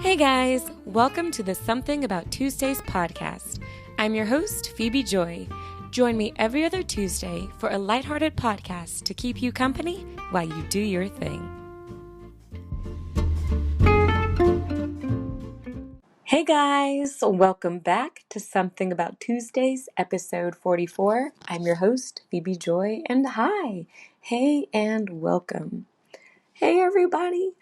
Hey guys, welcome to the Something About Tuesdays podcast. I'm your host, Phebe Joi. Join me every other Tuesday for a lighthearted podcast to keep you company while you do your thing. Hey guys, welcome back to Something About Tuesdays, episode 44. I'm your host, Phebe Joi, and hi, hey, and welcome. Hey everybody!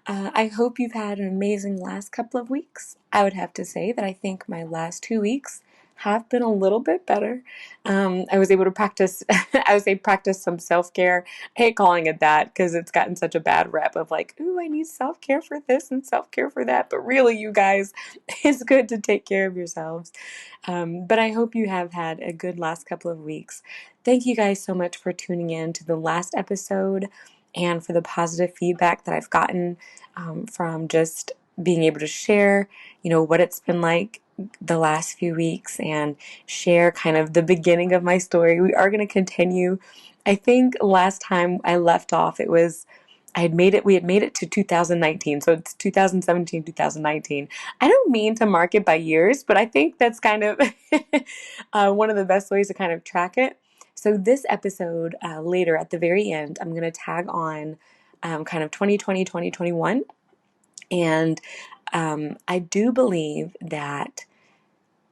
I hope you've had an amazing last couple of weeks. I would have to say that I think my last 2 weeks have been a little bit better. I was able to practice, I would say practice some self-care. I hate calling it that because it's gotten such a bad rep of like, ooh, I need self-care for this and self-care for that. But really, you guys, it's good to take care of yourselves. But I hope you have had a good last couple of weeks. Thank you guys so much for tuning in to the last episode and for the positive feedback that I've gotten from just being able to share, what it's been like the last few weeks and share kind of the beginning of my story. We are going to continue. I think last time I left off, we had made it to 2019. So it's 2017, 2019. I don't mean to mark it by years, but I think that's kind of one of the best ways to kind of track it. So this episode, later at the very end, I'm going to tag on kind of 2020, 2021. And I do believe that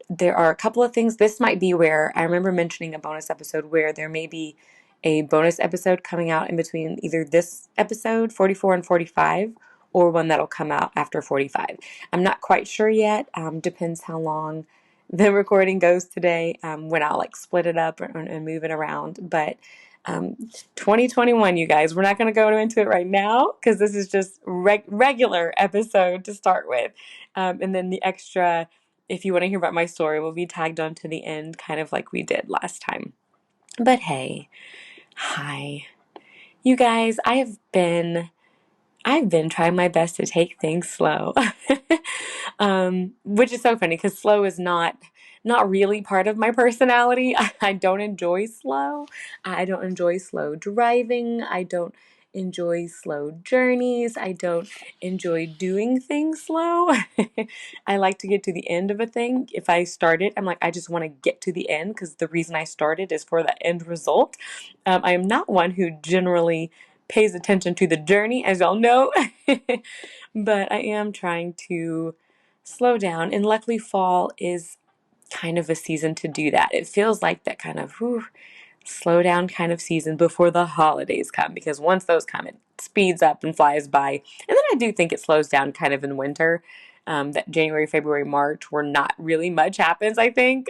there are a couple of things. This might be where I remember mentioning a bonus episode where there may be a bonus episode coming out in between either this episode, 44 and 45, or one that'll come out after 45. I'm not quite sure yet. Depends how long the recording goes today, when I'll like split it up and move it around. But 2021, you guys, we're not going to go into it right now because this is just regular episode to start with. And then the extra, if you want to hear about my story, will be tagged on to the end, kind of like we did last time. But hey, hi. You guys, I've been trying my best to take things slow. Which is so funny because slow is not really part of my personality. I don't enjoy slow. I don't enjoy slow driving. I don't enjoy slow journeys. I don't enjoy doing things slow. I like to get to the end of a thing. If I start it, I'm like, I just want to get to the end because the reason I started is for the end result. I am not one who generally pays attention to the journey, as y'all know, but I am trying to slow down, and luckily fall is kind of a season to do that. It feels like that kind of slow down kind of season before the holidays come, because once those come, it speeds up and flies by. And then I do think it slows down kind of in winter, that January, February, March, where not really much happens, I think.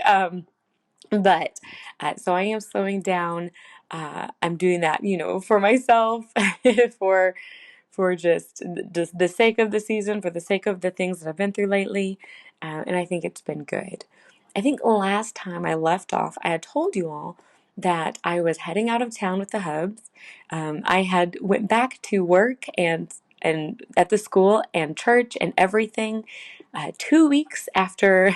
But so I am slowing down. I'm doing that, for myself, for just the sake of the season, for the sake of the things that I've been through lately, and I think it's been good. I think last time I left off, I had told you all that I was heading out of town with the Hubs. I had went back to work and at the school and church and everything 2 weeks after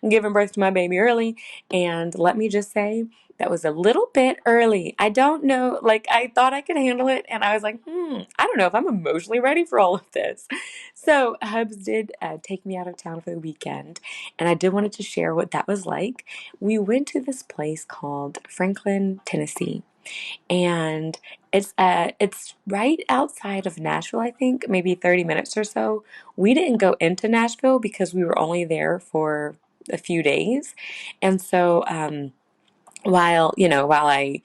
giving birth to my baby early. And let me just say, that was a little bit early. I don't know, like I thought I could handle it. And I was like, I don't know if I'm emotionally ready for all of this. So Hubs did take me out of town for the weekend. And I did wanted to share what that was like. We went to this place called Franklin, Tennessee. And it's right outside of Nashville, I think, maybe 30 minutes or so. We didn't go into Nashville because we were only there for a few days. And so while I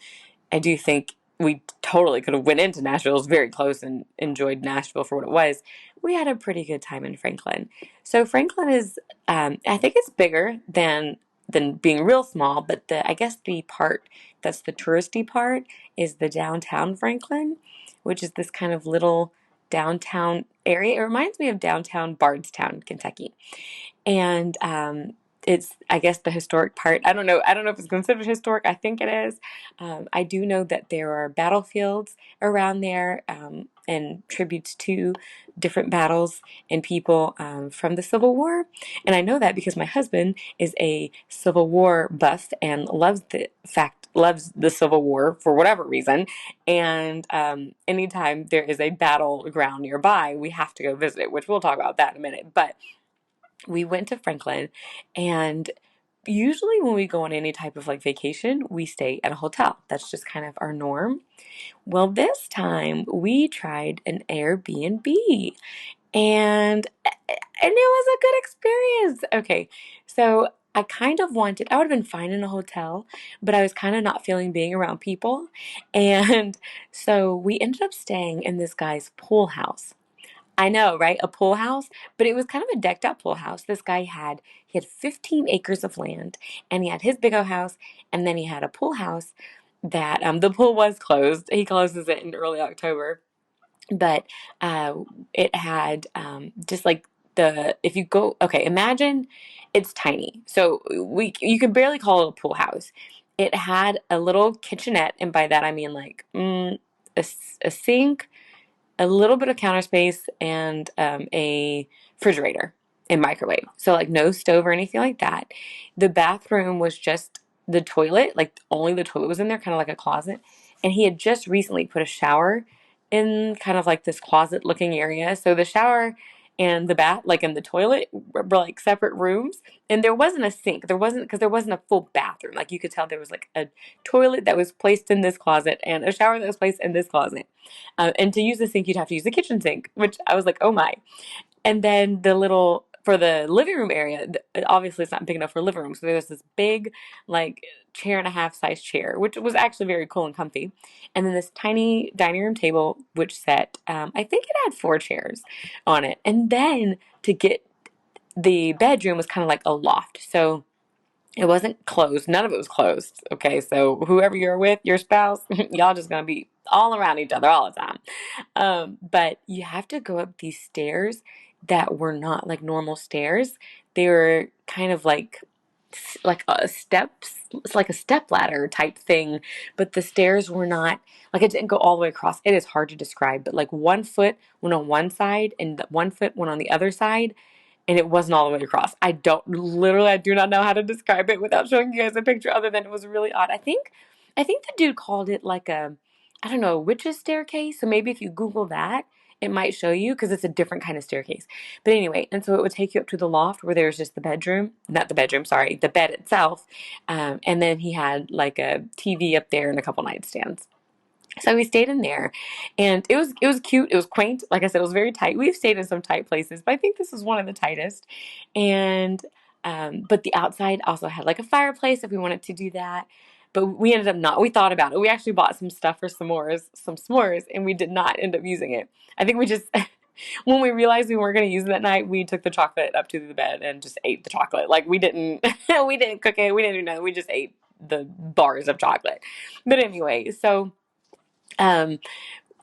do think we totally could have went into Nashville. It was very close and enjoyed Nashville for what it was. We had a pretty good time in Franklin. So Franklin is, I think it's bigger than being real small, but I guess the part that's the touristy part is the downtown Franklin, which is this kind of little downtown area. It reminds me of downtown Bardstown, Kentucky. And it's, I guess, the historic part. I don't know if it's considered historic. I think it is. I do know that there are battlefields around there, and tributes to different battles and people, from the Civil War. And I know that because my husband is a Civil War buff and loves the Civil War for whatever reason. And anytime there is a battleground nearby, we have to go visit, which we'll talk about that in a minute. But we went to Franklin, and usually when we go on any type of like vacation, we stay at a hotel. That's just kind of our norm. Well, this time we tried an Airbnb, and it was a good experience. Okay, so I would have been fine in a hotel, but I was kind of not feeling being around people. And so we ended up staying in this guy's pool house. I know, right? A pool house, but it was kind of a decked out pool house. He had 15 acres of land, and he had his big old house, and then he had a pool house that, the pool was closed. He closes it in early October, but uh, it had, just like if you go, okay, imagine it's tiny. So you could barely call it a pool house. It had a little kitchenette, and by that I mean like, a sink, a little bit of counter space, and a refrigerator and microwave. So like no stove or anything like that. The bathroom was just the toilet, like only the toilet was in there, kind of like a closet. And he had just recently put a shower in kind of like this closet looking area. So the shower and the bath, like in the toilet, were like separate rooms. And there wasn't a sink. Because there wasn't a full bathroom. Like you could tell there was like a toilet that was placed in this closet and a shower that was placed in this closet. And to use the sink, you'd have to use the kitchen sink, which I was like, oh my. And then for the living room area, obviously it's not big enough for a living room. So there's this big, like, chair and a half size chair, which was actually very cool and comfy. And then this tiny dining room table, which I think it had 4 chairs on it. And then to get the bedroom was kind of like a loft. So it wasn't closed. None of it was closed. Okay, so whoever you're with, your spouse, y'all just gonna be all around each other all the time. But you have to go up these stairs that were not like normal stairs. They were kind of like a steps, it's like a step ladder type thing, but the stairs were not like, it didn't go all the way across. It is hard to describe, but like 1 foot went on one side and 1 foot went on the other side, and it wasn't all the way across. I do not know how to describe it without showing you guys a picture, other than it was really odd. I think the dude called it like I don't know, a witch's staircase. So maybe if you Google that, it might show you, because it's a different kind of staircase. But anyway, and so it would take you up to the loft where there's just not the bedroom, sorry, the bed itself. And then he had like a TV up there and a couple nightstands. So we stayed in there, and it was cute. It was quaint. Like I said, it was very tight. We've stayed in some tight places, but I think this was one of the tightest. And but the outside also had like a fireplace if we wanted to do that. But we ended up not. We thought about it. We actually bought some stuff for some s'mores, and we did not end up using it. I think we just when we realized we weren't going to use it that night, we took the chocolate up to the bed and just ate the chocolate. Like we didn't we didn't cook it. We didn't do nothing. We just ate the bars of chocolate. But anyway, so um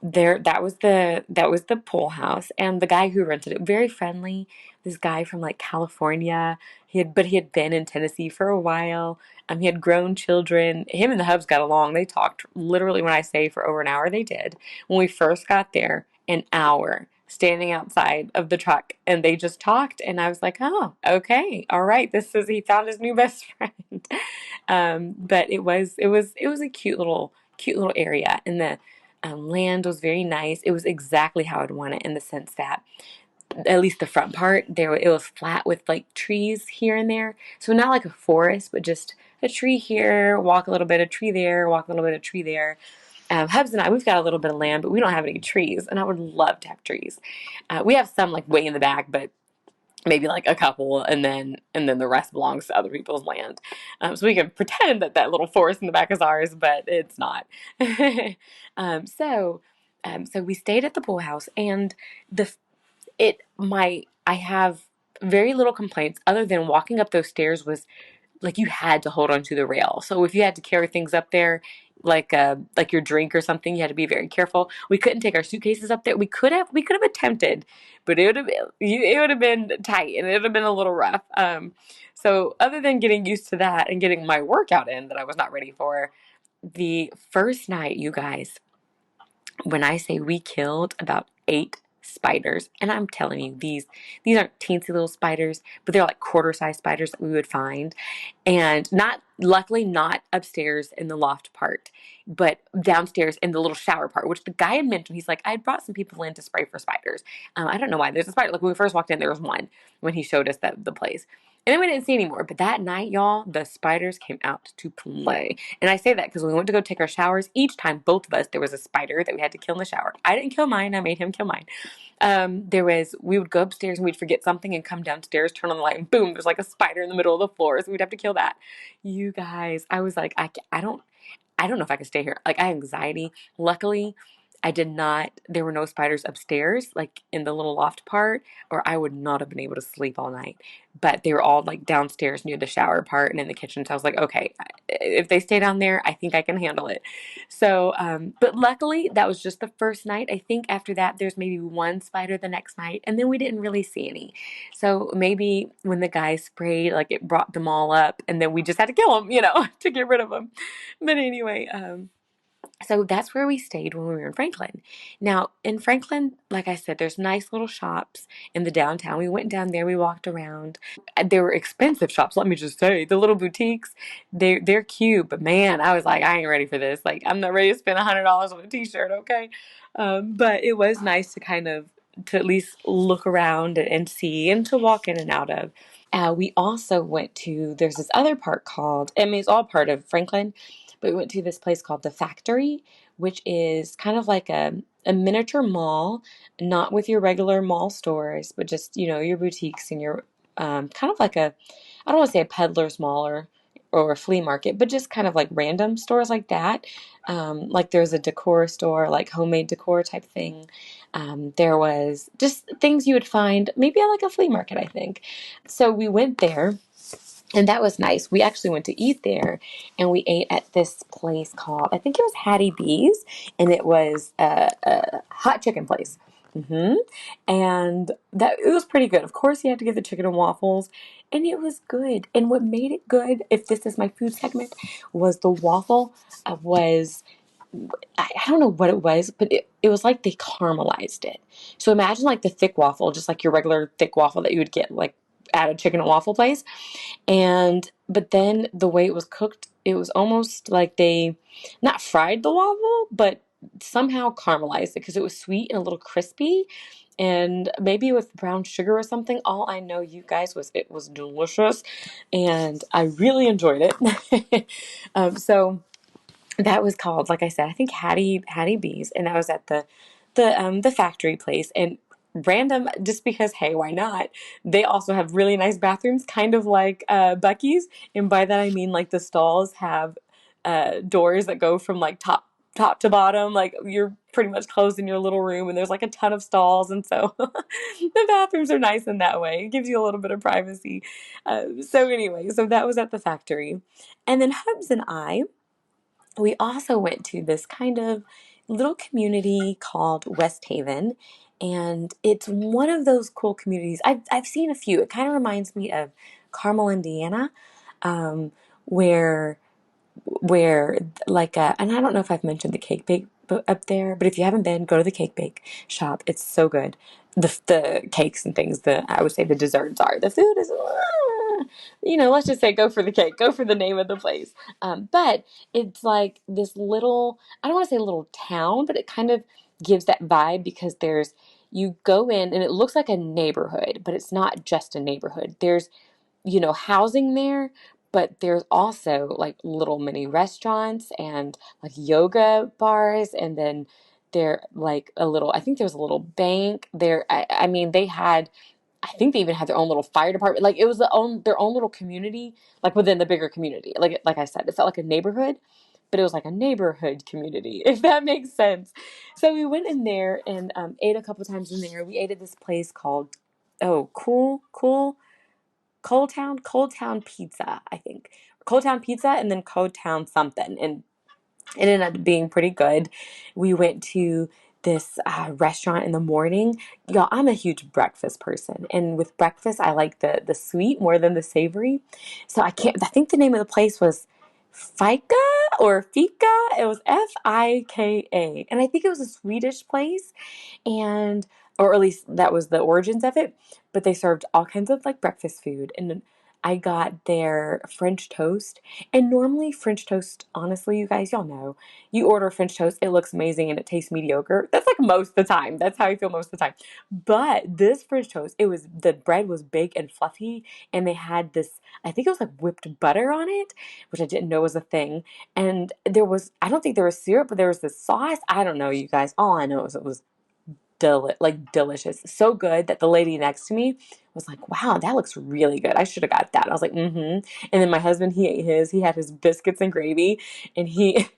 that was the pool house, and the guy who rented it, very friendly. This guy from like California. He had been in Tennessee for a while. He had grown children. Him and the hubs got along. They talked literally, when I say for over an hour, they did. When we first got there, an hour standing outside of the truck, and they just talked, and I was like, oh, okay, all right, he found his new best friend. But it was a cute little area, and the land was very nice. It was exactly how I'd want it, in the sense that, at least the front part there, it was flat with like trees here and there. So not like a forest, but just a tree here, walk a little bit, a tree there, walk a little bit, a tree there. Hubs and I, we've got a little bit of land, but we don't have any trees, and I would love to have trees. We have some like way in the back, but maybe like a couple, and then the rest belongs to other people's land. So we can pretend that little forest in the back is ours, but it's not. um, so so we stayed at the pool house, and the I have very little complaints, other than walking up those stairs was like you had to hold onto the rail. So if you had to carry things up there, like your drink or something. You had to be very careful. We couldn't take our suitcases up there. We could have attempted, but it would have been tight and it would have been a little rough. So other than getting used to that and getting my workout in that I was not ready for, the first night, you guys, when I say we killed about 8 spiders, and I'm telling you, these aren't teensy little spiders, but they're like quarter-sized spiders that we would find, and not luckily not upstairs in the loft part, but downstairs in the little shower part, which the guy had mentioned. He's like, I had brought some people in to spray for spiders. I don't know why. There's a spider. Like when we first walked in, there was one when he showed us the place. And then we didn't see any more. But that night, y'all, the spiders came out to play. And I say that because when we went to go take our showers, each time, both of us, there was a spider that we had to kill in the shower. I didn't kill mine. I made him kill mine. We would go upstairs and we'd forget something and come downstairs, turn on the light, and boom, there's like a spider in the middle of the floor. So we'd have to kill that. You guys, I was like, I don't know if I could stay here. Like, I had anxiety. Luckily, I did not, there were no spiders upstairs, like in the little loft part, or I would not have been able to sleep all night. But they were all like downstairs near the shower part and in the kitchen. So I was like, okay, if they stay down there, I think I can handle it. So, but luckily, that was just the first night. I think after that, there's maybe one spider the next night, and then we didn't really see any. So maybe when the guy sprayed, like it brought them all up, and then we just had to kill them, to get rid of them. But anyway, so that's where we stayed when we were in Franklin. Now, in Franklin, like I said, there's nice little shops in the downtown. We went down there, we walked around. There were expensive shops, let me just say. The little boutiques, they're cute, but man, I was like, I ain't ready for this. Like, I'm not ready to spend $100 on a t-shirt, okay? But it was nice to at least look around and see and to walk in and out of. We also went to, there's this other park called, I mean, it's all part of Franklin, but we went to this place called The Factory, which is kind of like a miniature mall, not with your regular mall stores, but just, your boutiques and your, kind of like I don't want to say a peddler's mall or a flea market, but just kind of like random stores like that. Like there's a decor store, like homemade decor type thing. There was just things you would find maybe at like a flea market, I think. So we went there and that was nice. We actually went to eat there and we ate at this place called, I think it was Hattie B's, and it was a hot chicken place. And that it was pretty good. Of course, you had to get the chicken and waffles, and it was good. And what made it good, if this is my food segment, was the waffle was I don't know what it was, but it was like they caramelized it. So imagine like the thick waffle, just like your regular thick waffle that you would get like at a chicken and waffle place. But then the way it was cooked, it was almost like they not fried the waffle, but somehow caramelized it because it was sweet and a little crispy. And maybe with brown sugar or something. All I know, you guys, was it was delicious, and I really enjoyed it. So that was called, like I said, I think Hattie B's, and that was at the factory place. And random, just because, hey, why not? They also have really nice bathrooms, kind of like Buc-ee's, and by that I mean like the stalls have doors that go from like top to bottom. Like you're pretty much closed in your little room, and there's like a ton of stalls, and so the bathrooms are nice in that way. It gives you a little bit of privacy. So anyway, so that was at the factory, and then Hubs and I, we also went to this kind of little community called West Haven, and it's one of those cool communities. I've seen a few. It kind of reminds me of Carmel, Indiana, um, where and I don't know if I've mentioned the cake bake up there, but if you haven't been, go to the cake bake shop. It's so good. The cakes and things, I would say the desserts are. The food is, let's just say go for the cake, go for the name of the place. But it's like this little, I don't want to say little town, but it kind of gives that vibe because you go in and it looks like a neighborhood, but it's not just a neighborhood. There's housing there, but there's also like little mini restaurants and like yoga bars, and then there like I think there's a little bank there. I mean, I think they even had their own little fire department. Like it was their own little community, like within the bigger community. Like I said, it felt like a neighborhood, but it was like a neighborhood community, if that makes sense. So we went in there and ate a couple times in there. We ate at this place called Cold Town Pizza, I think. Cold Town Pizza and then Cold Town something. And It ended up being pretty good. We went to this restaurant in the morning. Y'all, I'm a huge breakfast person, and with breakfast, I like the sweet more than the savory. So I can't. I think the name of the place was Fika or Fika. It was Fika, and I think it was a Swedish place, and or at least that was the origins of it. But they served all kinds of like breakfast food, and I got their French toast. And normally French toast, honestly, you guys, y'all know, you order French toast, it looks amazing and it tastes mediocre. That's like most of the time. That's how I feel most of the time. But this French toast, it was the bread was big and fluffy, and they had this, I think it was like whipped butter on it, which I didn't know was a thing. And there was, I don't think there was syrup, but there was this sauce. I don't know, you guys. All I know is it was delicious. So good that the lady next to me was like, wow, that looks really good. I should have got that. I was like, mm-hmm. And then my husband, he ate his. He had his biscuits and gravy, and he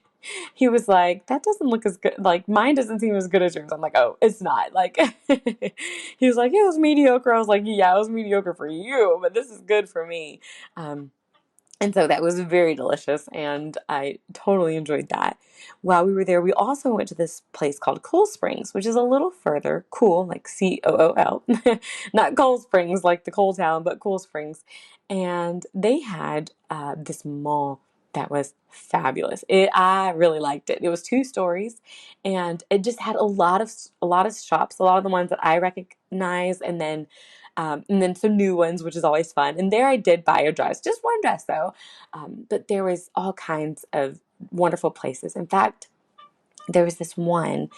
was like, that doesn't look as good. Like, mine doesn't seem as good as yours. I'm like, oh, it's not. Like, he was like, it was mediocre. I was like, yeah, it was mediocre for you, but this is good for me. Um, and so that was very delicious, and I totally enjoyed that. While we were there, we also went to this place called Cool Springs, which is a little further. Cool, like Cool, not Cold Springs like the coal town, but Cool Springs. And they had this mall that was fabulous. I really liked it. It was 2 stories, and it just had a lot of shops, a lot of the ones that I recognize, and then some new ones, which is always fun. And there I did buy a dress, just one dress though. But there was all kinds of wonderful places. In fact, there was this one,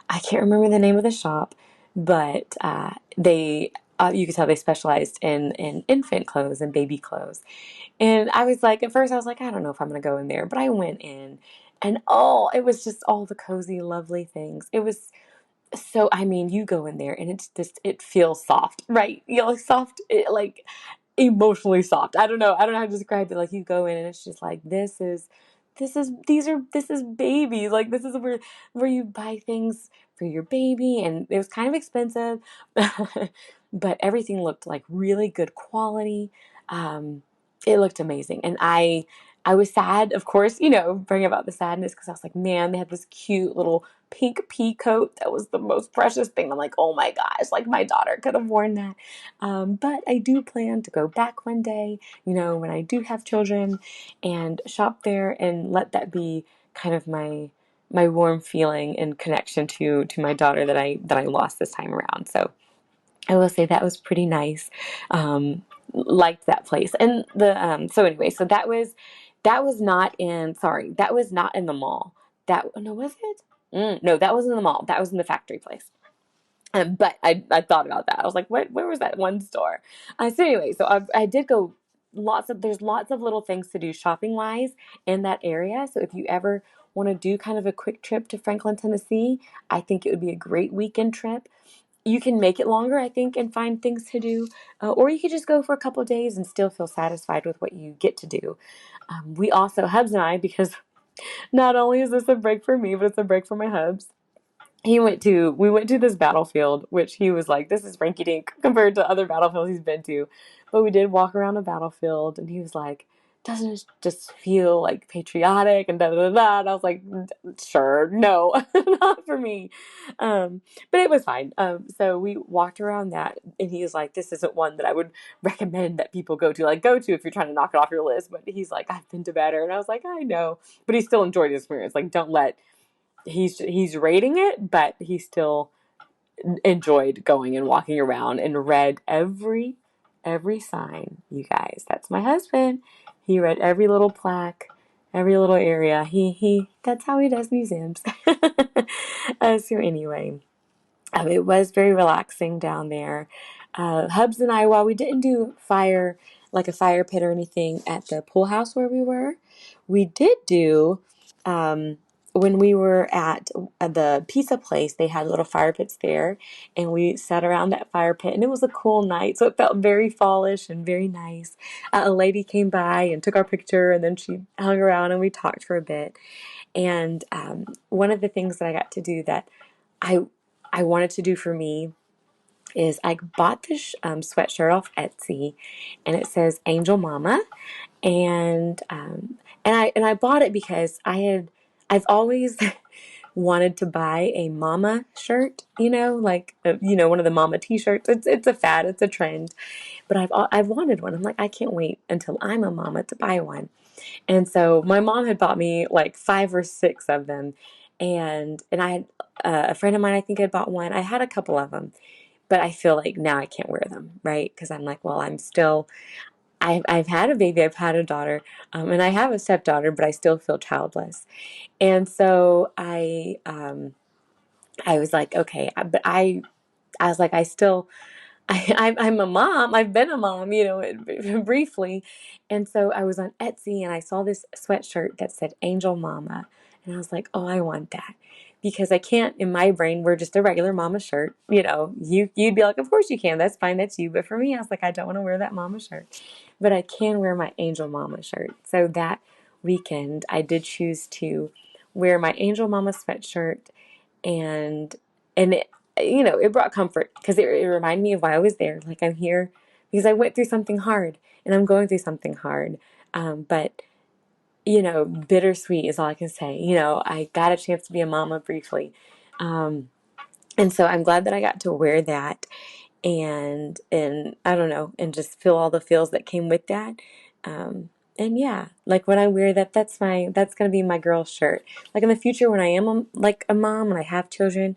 I can't remember the name of the shop, but you could tell they specialized in infant clothes and baby clothes. And I was like, at first I was like, I don't know if I'm going to go in there, but I went in, and oh, it was just all the cozy, lovely things. It was so, I mean, you go in there and it's just, it feels soft, right? You know, like soft, like emotionally soft. I don't know how to describe it. Like, you go in and it's just like, this is babies. Like, this is where you buy things for your baby. And it was kind of expensive, but everything looked like really good quality. Um, it looked amazing. And I was sad, of course, bring about the sadness, because I was like, man, they had this cute little pink pea coat that was the most precious thing. I'm like, oh my gosh, like my daughter could have worn that. But I do plan to go back one day, when I do have children, and shop there and let that be kind of my warm feeling and connection to my daughter that I lost this time around. So I will say that was pretty nice. Liked that place. And so anyway, so that was not in, sorry, that was not in the mall. No, was it? No, that wasn't in the mall. That was in the factory place. But I thought about that. I was like, where was that one store? So anyway, so I did go. There's lots of little things to do shopping wise in that area. So if you ever want to do kind of a quick trip to Franklin, Tennessee, I think it would be a great weekend trip. You can make it longer, I think, and find things to do. Or you could just go for a couple of days and still feel satisfied with what you get to do. We also, Hubs and I, because not only is this a break for me, but it's a break for my Hubs. We went to this battlefield, which he was like, this is Frankie Dink compared to other battlefields he's been to. But we did walk around a battlefield, and he was like, doesn't it just feel like patriotic and da da da da? And I was like, sure, no, not for me. But it was fine. So we walked around that, and he was like, this isn't one that I would recommend that people go to. Like, go to if you're trying to knock it off your list. But he's like, I've been to better. And I was like, I know. But he still enjoyed the experience. Like, don't let, he's rating it, but he still enjoyed going and walking around and read every sign. You guys, that's my husband. He read every little plaque, every little area. He that's how he does museums. So anyway, it was very relaxing down there. Hubs and I, while we didn't do like a fire pit or anything at the pool house where we were, we did do, when we were at the pizza place, they had little fire pits there, and we sat around that fire pit, and it was a cool night, so it felt very fallish and very nice. A lady came by and took our picture, and then she hung around, and we talked for a bit. And one of the things that I got to do that I I wanted to do for me is I bought this sweatshirt off Etsy, and it says Angel Mama, and I bought it because I've always wanted to buy a mama shirt, like one of the mama t-shirts. It's a fad, it's a trend, but I've wanted one. I'm like, I can't wait until I'm a mama to buy one. And so my mom had bought me like 5 or 6 of them, and I had a friend of mine I think had bought one. I had a couple of them, but I feel like now I can't wear them, right? Because I'm like, well, I've had a baby, I've had a daughter, and I have a stepdaughter, but I still feel childless. And so I was like, okay, but I was like, I still, I'm a mom. I've been a mom, briefly. And so I was on Etsy and I saw this sweatshirt that said Angel Mama. And I was like, oh, I want that. Because I can't, in my brain, wear just a regular mama shirt. You'd be like, of course you can. That's fine. That's you. But for me, I was like, I don't want to wear that mama shirt. But I can wear my Angel Mama shirt. So that weekend, I did choose to wear my Angel Mama sweatshirt, and it brought comfort because it reminded me of why I was there. Like, I'm here because I went through something hard and I'm going through something hard. But bittersweet is all I can say. I got a chance to be a mama briefly. Um, and so I'm glad that I got to wear that, and I don't know, and just feel all the feels that came with that. Um, and yeah, like when I wear that, that's gonna be my girl shirt. Like in the future, when I am like a mom and I have children,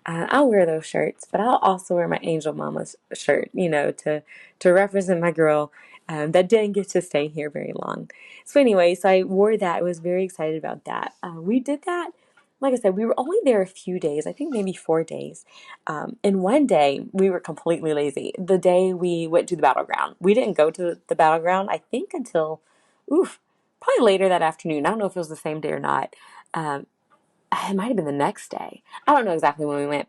I'll wear those shirts, but I'll also wear my Angel Mama's shirt, to represent my girl, that didn't get to stay here very long. So anyway, so I wore that. I was very excited about that. We did that. Like I said, we were only there a few days. I think maybe 4 days. And one day we were completely lazy. The day we went to the battleground, we didn't go to the battleground, I think, until, probably later that afternoon. I don't know if it was the same day or not. Um, it might have been the next day. I don't know exactly when we went.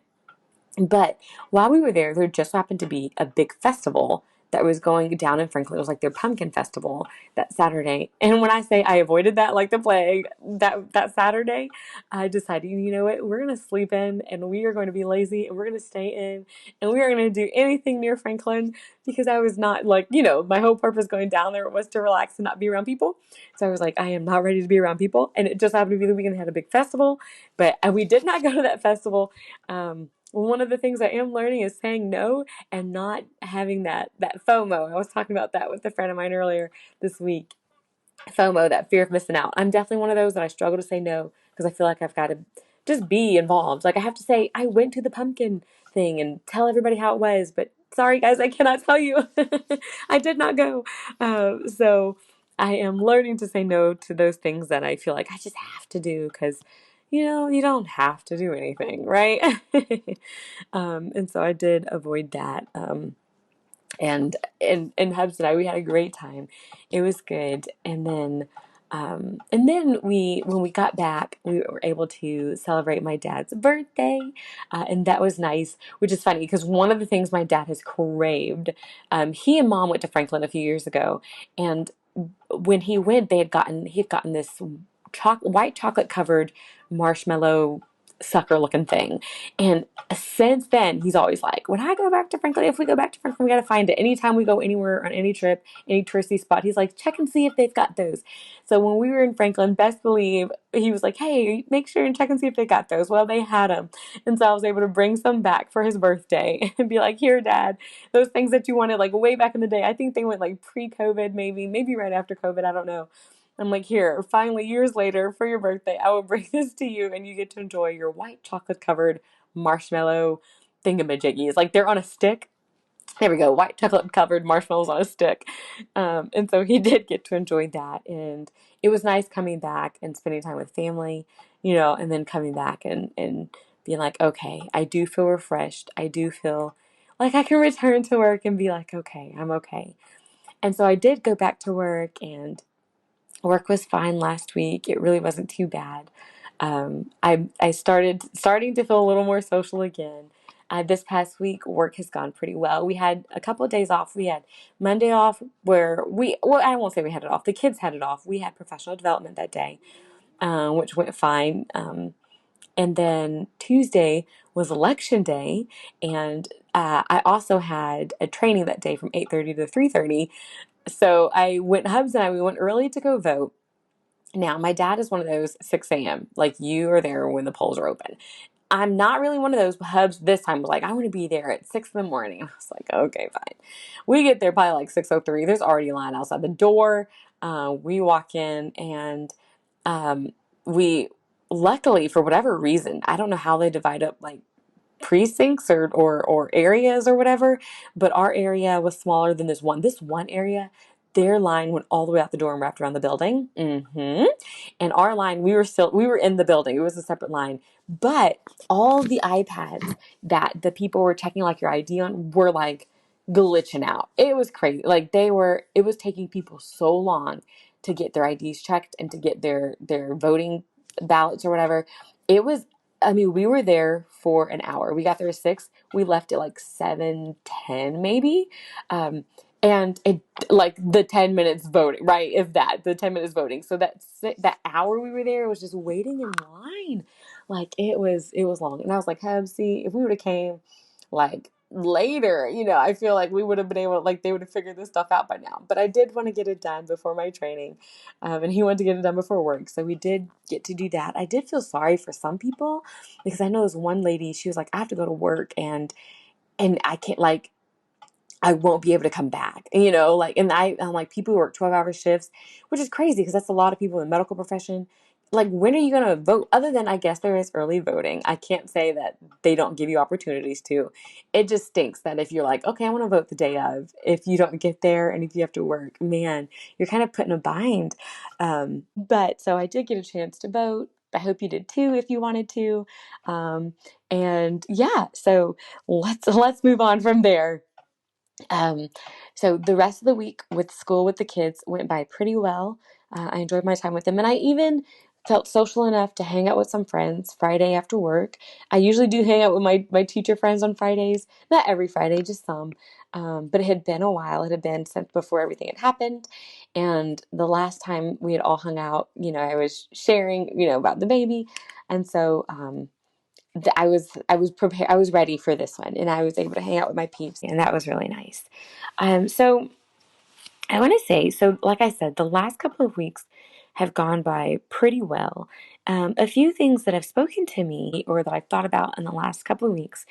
But while we were there just happened to be a big festival that was going down in Franklin. It was like their pumpkin festival that Saturday. And when I say I avoided that like the plague, that Saturday, I decided, you know what, we're gonna sleep in and we are going to be lazy and we're gonna stay in and we are gonna do anything near Franklin, because I was not like, my whole purpose going down there was to relax and not be around people. So I was like, I am not ready to be around people. And it just happened to be the weekend they had a big festival, but we did not go to that festival. One of the things I am learning is saying no and not having that FOMO. I was talking about that with a friend of mine earlier this week. FOMO, that fear of missing out. I'm definitely one of those that I struggle to say no because I feel like I've got to just be involved. Like I have to say, I went to the pumpkin thing and tell everybody how it was, but sorry guys, I cannot tell you. I did not go. So I am learning to say no to those things that I feel like I just have to do because, you don't have to do anything, right? And so I did avoid that. And Hubs and I, we had a great time. It was good. And then when we got back, we were able to celebrate my dad's birthday, and that was nice. Which is funny because one of the things my dad has craved, he and Mom went to Franklin a few years ago, and when he went, he had gotten this white chocolate covered marshmallow sucker looking thing. And since then, he's always like, when I go back to Franklin, if we go back to Franklin, we got to find it. Anytime we go anywhere on any trip, any touristy spot, he's like, check and see if they've got those. So when we were in Franklin, best believe he was like, hey, make sure and check and see if they got those. Well, they had them. And so I was able to bring some back for his birthday and be like, here, Dad, those things that you wanted like way back in the day. I think they went like pre-COVID, maybe right after COVID. I don't know. I'm like, here, finally, years later, for your birthday, I will bring this to you, and you get to enjoy your white chocolate covered marshmallow thingamajiggies. Like they're on a stick. There we go, white chocolate covered marshmallows on a stick. And so he did get to enjoy that, and it was nice coming back and spending time with family, and then coming back and being like, okay, I do feel refreshed. I do feel like I can return to work and be like, okay, I'm okay. And so I did go back to work, and work was fine last week. It really wasn't too bad. I starting to feel a little more social again. This past week, work has gone pretty well. We had a couple of days off. We had Monday off where I won't say we had it off. The kids had it off. We had professional development that day, which went fine. And then Tuesday was election day, and I also had a training that day from 8:30 to 3:30. So we went early to go vote. Now, my dad is one of those 6 a.m., like you are there when the polls are open. I'm not really one of those. Hubs this time was like, I want to be there at 6 in the morning. I was like, okay, fine. We get there probably like 6:03. There's already a line outside the door. We walk in and um, we, luckily, for whatever reason, I don't know how they divide up like precincts or areas or whatever, but our area was smaller than this one area. Their line went all the way out the door and wrapped around the building. And our line, we were in the building. It was a separate line, but all the iPads that the people were checking like your ID on were like glitching out. It was crazy. Like it was taking people so long to get their IDs checked and to get their voting ballots or whatever. It was, I mean, we were there for an hour. We got there at 6. We left at like 7:10 maybe. Um, and it, like the 10 minutes voting, right? If that, the 10 minutes voting. So that hour we were there was just waiting in line. Like it was long. And I was like, see, if we would have came like later, I feel like we would have been able, like they would have figured this stuff out by now. But I did want to get it done before my training. And he wanted to get it done before work. So we did get to do that. I did feel sorry for some people because I know this one lady, she was like, I have to go to work and I can't, like, I won't be able to come back, like, and I'm like, people who work 12-hour shifts, which is crazy because that's a lot of people in the medical profession. Like, when are you going to vote? Other than, I guess there is early voting. I can't say that they don't give you opportunities to. It just stinks that if you're like, okay, I want to vote the day of, if you don't get there and if you have to work, man, you're kind of put in a bind. But so I did get a chance to vote. I hope you did too if you wanted to. And yeah, so let's move on from there. Um, so the rest of the week with school with the kids went by pretty well. I enjoyed my time with them, and I even felt social enough to hang out with some friends Friday after work. I usually do hang out with my teacher friends on Fridays, not every Friday, just some. But it had been a while. It had been since before everything had happened, and the last time we had all hung out, I was sharing, about the baby, and so. I was prepared. I was ready for this one, and I was able to hang out with my peeps, and that was really nice. So I want to say, so like I said, the last couple of weeks have gone by pretty well. A few things that have spoken to me or that I've thought about in the last couple of weeks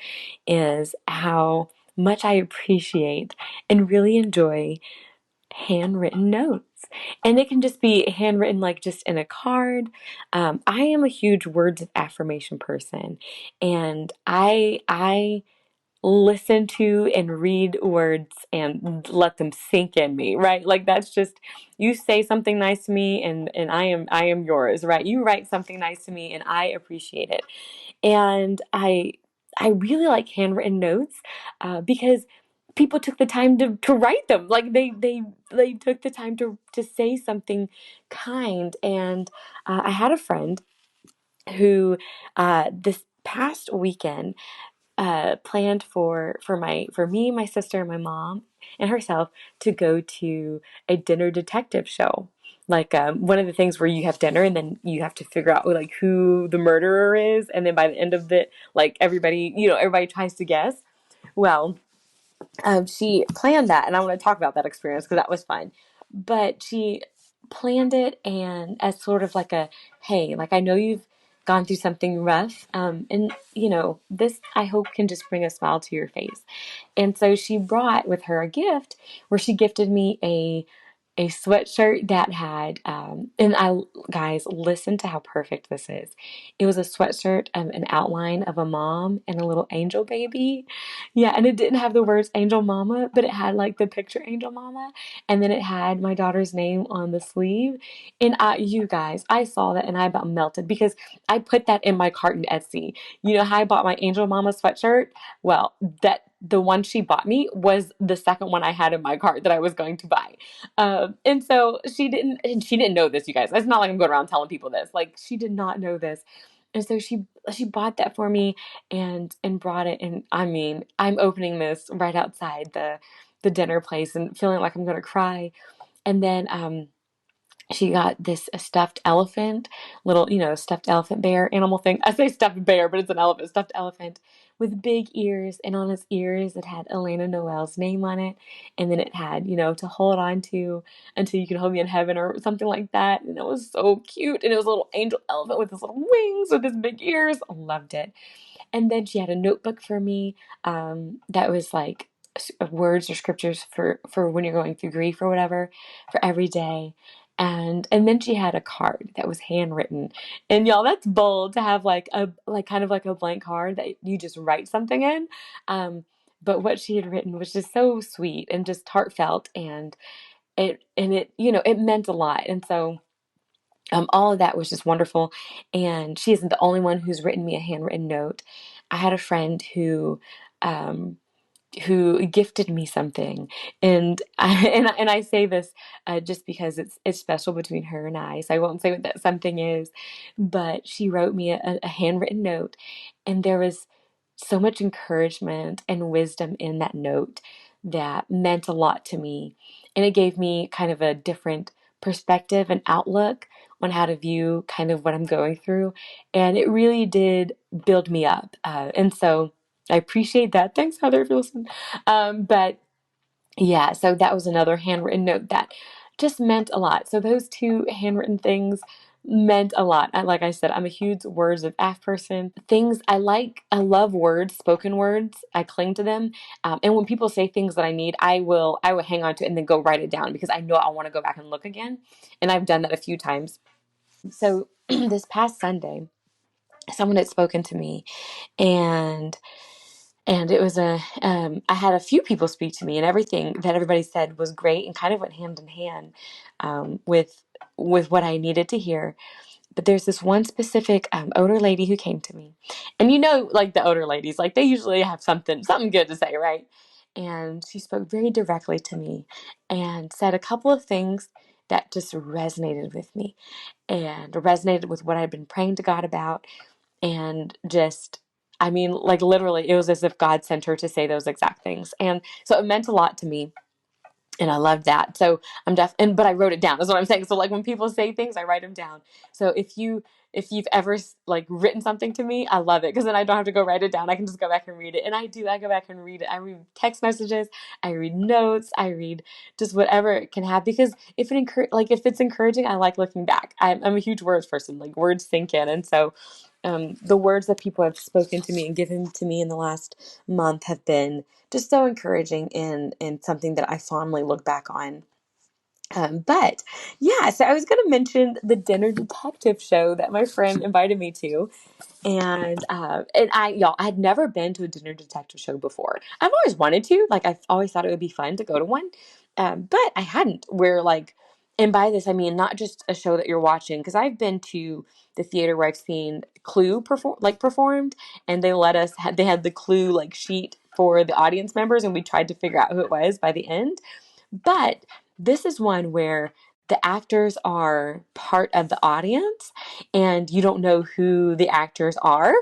is how much I appreciate and really enjoy handwritten notes. And it can just be handwritten, like just in a card. I am a huge words of affirmation person, and I listen to and read words and let them sink in me, right? Like that's just, you say something nice to me and I am yours, right? You write something nice to me and I appreciate it. And I really like handwritten notes because people took the time to write them. Like they took the time to say something kind. And I had a friend who this past weekend planned for me, my sister, my mom, and herself to go to a dinner detective show. Like one of the things where you have dinner and then you have to figure out like who the murderer is, and then by the end of it, like everybody tries to guess. Well, she planned that, and I want to talk about that experience because that was fun. But she planned it, and as sort of like a, hey, like I know you've gone through something rough, and this I hope can just bring a smile to your face. And so she brought with her a gift where she gifted me a sweatshirt that had, and I, guys, listen to how perfect this is. It was a sweatshirt, an outline of a mom and a little angel baby. Yeah, and it didn't have the words angel mama, but it had like the picture angel mama. And then it had my daughter's name on the sleeve. And you guys, I saw that and I about melted because I put that in my cart in Etsy. You know how I bought my angel mama sweatshirt? Well, the one she bought me was the second one I had in my cart that I was going to buy. And so she didn't know this, you guys. It's not like I'm going around telling people this. Like she did not know this. And so she bought that for me and brought it. And I mean, I'm opening this right outside the dinner place and feeling like I'm going to cry. And then she got this stuffed elephant, little, stuffed elephant bear animal thing. I say stuffed bear, but it's an elephant, stuffed elephant with big ears. And on its ears, it had Elena Noel's name on it. And then it had, to hold on to until you can hold me in heaven or something like that. And it was so cute. And it was a little angel elephant with his little wings, with his big ears. I loved it. And then she had a notebook for me that was like words or scriptures for when you're going through grief or whatever, for every day. And then she had a card that was handwritten. And y'all, that's bold to have like kind of like a blank card that you just write something in. But what she had written was just so sweet and just heartfelt, and it meant a lot. And so all of that was just wonderful. And she isn't the only one who's written me a handwritten note. I had a friend um, who gifted me something, and I say this just because it's special between her and I. So I won't say what that something is, but she wrote me a handwritten note, and there was so much encouragement and wisdom in that note that meant a lot to me, and it gave me kind of a different perspective and outlook on how to view kind of what I'm going through, and it really did build me up, and so I appreciate that. Thanks, Heather, if you listen. But yeah, so that was another handwritten note that just meant a lot. So those two handwritten things meant a lot. Like I said, I'm a huge words of aff person. Things I like, I love words, spoken words. I cling to them. And when people say things that I need, I will hang on to it and then go write it down because I know I want to go back and look again. And I've done that a few times. So this past Sunday, someone had spoken to me, and it was I had a few people speak to me, and everything that everybody said was great and kind of went hand in hand with what I needed to hear. But there's this one specific older lady who came to me, and like the older ladies, like they usually have something good to say, right? And she spoke very directly to me and said a couple of things that just resonated with me and resonated with what I'd been praying to God about, and just, I mean, like literally it was as if God sent her to say those exact things. And so it meant a lot to me, and I loved that. So but I wrote it down, is what I'm saying. So like when people say things, I write them down. So if you've ever like written something to me, I love it, because then I don't have to go write it down. I can just go back and read it. And I go back and read it. I read text messages, I read notes, I read just whatever it can have, because if it's encouraging, I like looking back. I'm a huge words person. Like words sink in. And so the words that people have spoken to me and given to me in the last month have been just so encouraging, and something that I fondly look back on. But yeah, so I was going to mention the dinner detective show that my friend invited me to. And y'all, I had never been to a dinner detective show before. I've always wanted to, like, I've always thought it would be fun to go to one. But I hadn't, where like, and by this, I mean, not just a show that you're watching, because I've been to the theater where I've seen Clue performed, and they had the Clue like sheet for the audience members, and we tried to figure out who it was by the end. But this is one where the actors are part of the audience, and you don't know who the actors are,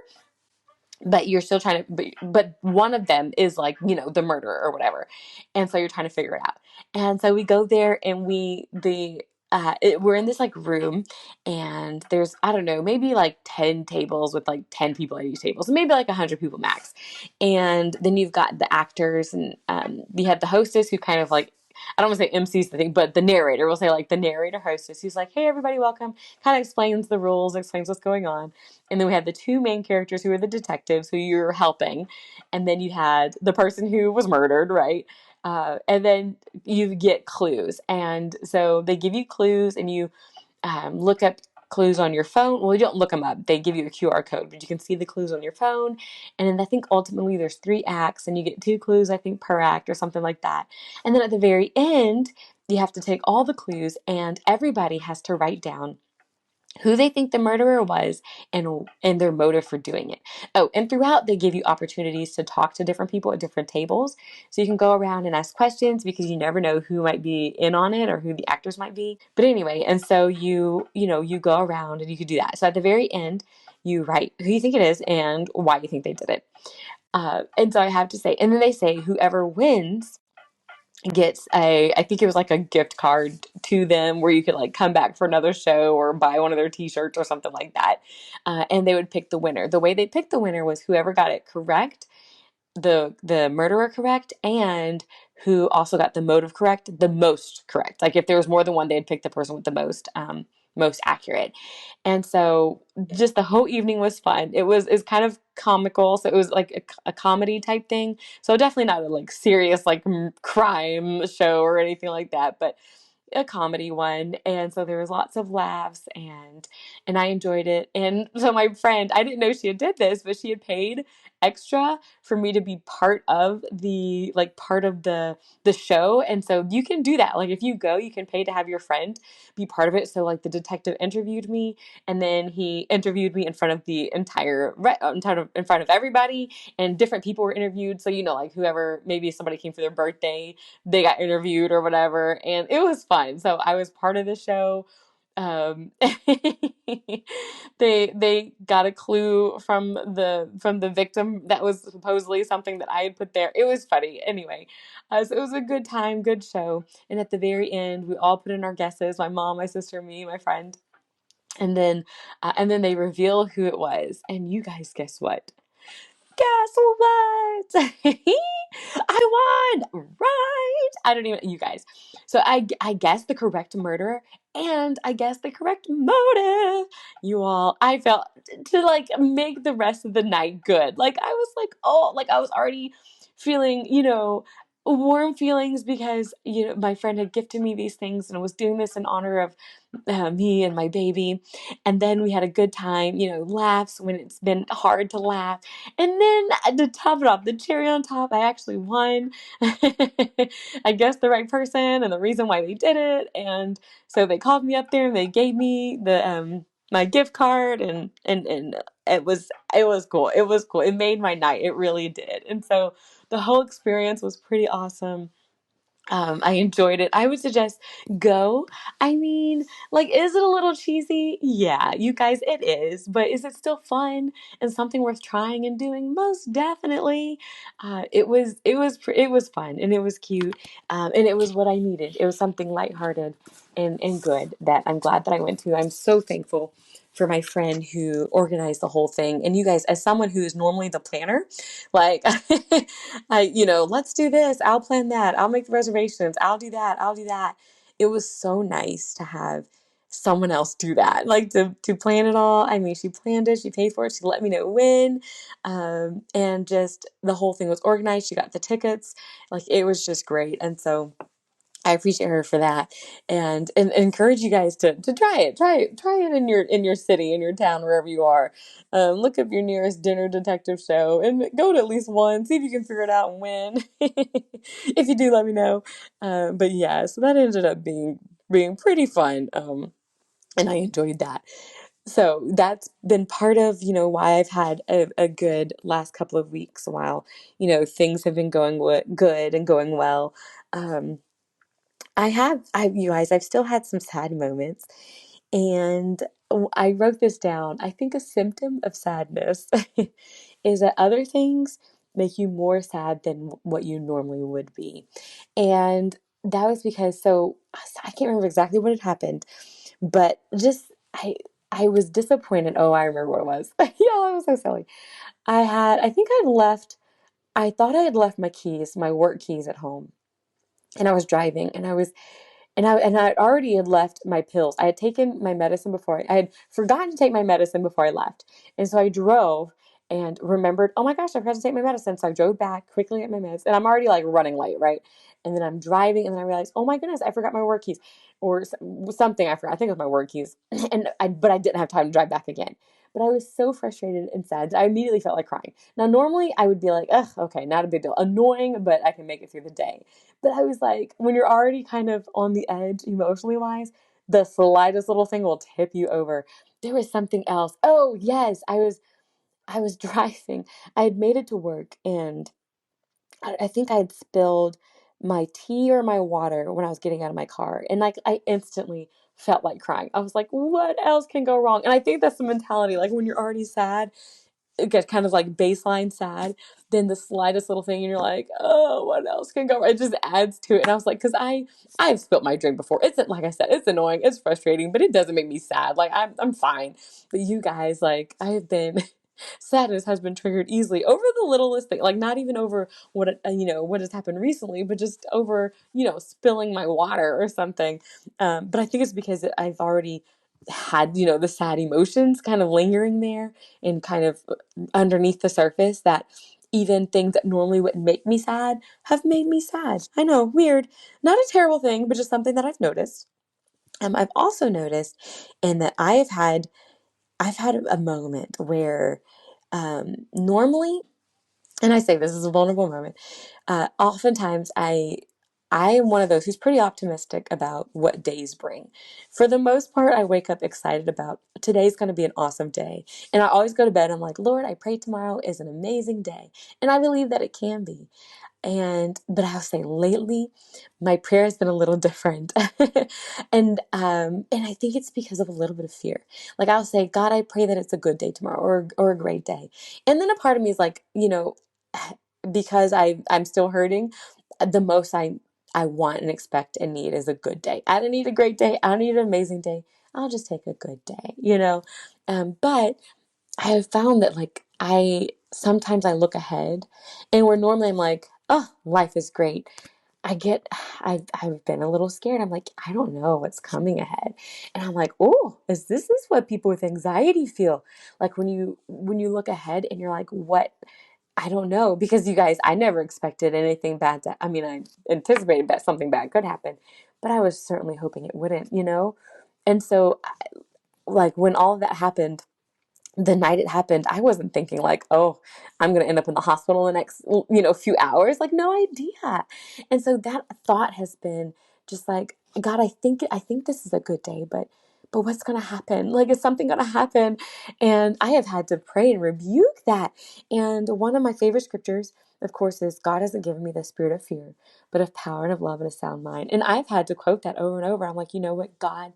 but you're still trying to, but one of them is like, the murderer or whatever. And so you're trying to figure it out. And so we go there, and we're in this like room, and there's, I don't know, maybe like 10 tables with like 10 people at each table. So maybe like 100 people max. And then you've got the actors, and you have the hostess who kind of like, I don't want to say MC's the thing, but the narrator, we'll say like the narrator hostess, who's like, hey, everybody, welcome, kind of explains the rules, explains what's going on. And then we had the two main characters, who are the detectives who you're helping. And then you had the person who was murdered, right? And then you get clues. And so they give you clues, and you look up clues on your phone. Well, you don't look them up. They give you a QR code, but you can see the clues on your phone. And then I think ultimately there's 3 acts, and you get 2 clues, I think, per act or something like that. And then at the very end, you have to take all the clues, and everybody has to write down who they think the murderer was, and their motive for doing it. Oh, and throughout they give you opportunities to talk to different people at different tables. So you can go around and ask questions, because you never know who might be in on it or who the actors might be. But anyway, and so you go around and you could do that. So at the very end, you write who you think it is and why you think they did it. And so I have to say, and then they say whoever wins gets I think it was like a gift card to them where you could like come back for another show or buy one of their t-shirts or something like that. And they would pick the winner. The way they picked the winner was whoever got it correct, the murderer correct, and who also got the motive correct, the most correct. Like if there was more than one, they'd pick the person with the most accurate. And so just the whole evening was fun. It's kind of comical, so it was like a comedy type thing. So definitely not a like serious like crime show or anything like that, but a comedy one. And so there was lots of laughs, and I enjoyed it. And so my friend, I didn't know she had did this, but she had paid extra for me to be part of the show. And so you can do that. Like if you go, you can pay to have your friend be part of it. So like the detective interviewed me, and then he interviewed me in front of the in front of everybody, and different people were interviewed. So like whoever, maybe somebody came for their birthday, they got interviewed or whatever, and it was fun. So I was part of the show. um they got a clue from the victim that was supposedly something that I had put there. It was funny anyway. So it was a good time, good show. And at the very end, we all put in our guesses, my mom, my sister, me, my friend. And then they reveal who it was, and you guys, guess what? Guess what? I won, right? I don't even, you guys. So I guessed the correct murderer, and I guessed the correct motive. You all, I felt to like make the rest of the night good. Like I was like, oh, like I was already feeling, warm feelings because, my friend had gifted me these things and was doing this in honor of me and my baby. And then we had a good time, laughs when it's been hard to laugh. And then to top it off, the cherry on top, I actually won. I guessed the right person and the reason why they did it. And so they called me up there and they gave me the my gift card, and it was cool. It was cool. It made my night. It really did. And so the whole experience was pretty awesome. I enjoyed it. I would suggest go. I mean, like, is it a little cheesy? Yeah, you guys, it is. But is it still fun and something worth trying and doing? Most definitely. It was fun, and it was cute, and it was what I needed. It was something lighthearted and good that I'm glad that I went to. I'm so thankful for my friend who organized the whole thing. And you guys, as someone who's normally the planner, like let's do this. I'll plan that. I'll make the reservations. I'll do that. I'll do that. It was so nice to have someone else do that, like to plan it all. I mean, she planned it. She paid for it. She let me know when, and just the whole thing was organized. She got the tickets. Like it was just great. And so I appreciate her for that, and encourage you guys to try it in your city, in your town, wherever you are. Look up your nearest dinner detective show and go to at least one. See if you can figure it out and win. If you do, let me know. But yeah, so that ended up being pretty fun, and I enjoyed that. So that's been part of why I've had a good last couple of weeks while things have been going good and going well. Um, you guys, I've still had some sad moments. And I wrote this down. I think a symptom of sadness is that other things make you more sad than what you normally would be. And that was because, so I can't remember exactly what had happened, but I was disappointed. Oh, I remember what it was. Yeah, I was so silly. I thought I had left my keys, my work keys at home. And I was driving, and I already had left my pills. I had taken my medicine before. I had forgotten to take my medicine before I left. And so I drove and remembered, oh my gosh, I forgot to take my medicine. So I drove back quickly at my meds, and I'm already like running late, right? And then I'm driving, and then I realized, oh my goodness, I forgot my work keys or something. I forgot. I think it was my work keys. But I didn't have time to drive back again. But I was so frustrated and sad. I immediately felt like crying. Now, normally I would be like, ugh, okay, not a big deal. Annoying, but I can make it through the day. But I was like, when you're already kind of on the edge emotionally wise, the slightest little thing will tip you over. There was something else. Oh, yes, I was driving. I had made it to work, and I think I had spilled my tea or my water when I was getting out of my car. And like I instantly felt like crying. I was like, what else can go wrong? And I think that's the mentality. Like when you're already sad, it gets kind of like baseline sad, then the slightest little thing and you're like, oh, what else can go wrong? It just adds to it. And I was like, because I've spilt my drink before. It's, like I said, it's annoying, it's frustrating, but it doesn't make me sad. Like I'm fine. But you guys, like, I have been sadness has been triggered easily over the littlest thing, like not even over what what has happened recently, but just over spilling my water or something. But I think it's because I've already had the sad emotions kind of lingering there and kind of underneath the surface, that even things that normally wouldn't make me sad have made me sad. I know, weird. Not a terrible thing, but just something that I've noticed. I've also noticed in that I've had a moment where normally, and I say this is a vulnerable moment, oftentimes I am one of those who's pretty optimistic about what days bring. For the most part, I wake up excited about today's going to be an awesome day. And I always go to bed, I'm like, Lord, I pray tomorrow is an amazing day. And I believe that it can be. But I'll say lately, my prayer has been a little different. And I think it's because of a little bit of fear. Like I'll say, God, I pray that it's a good day tomorrow, or a great day. And then a part of me is like, because I'm still hurting, the most I want and expect and need is a good day. I don't need a great day. I don't need an amazing day. I'll just take a good day. But I have found that like I sometimes I look ahead, and where normally I'm like, oh, life is great. I've been a little scared. I'm like, I don't know what's coming ahead. And I'm like, oh, is this what people with anxiety feel? Like when you look ahead and you're like, what? I don't know, because you guys, I never expected anything bad to, I mean, I anticipated that something bad could happen, but I was certainly hoping it wouldn't. And so like when all of that happened, the night it happened, I wasn't thinking like, oh, I'm going to end up in the hospital in the next, few hours. Like, no idea. And so that thought has been just like, God, I think this is a good day, but what's going to happen? Like, is something going to happen? And I have had to pray and rebuke that. And one of my favorite scriptures, of course, is God hasn't given me the spirit of fear, but of power and of love and a sound mind. And I've had to quote that over and over. I'm like, you know what, God,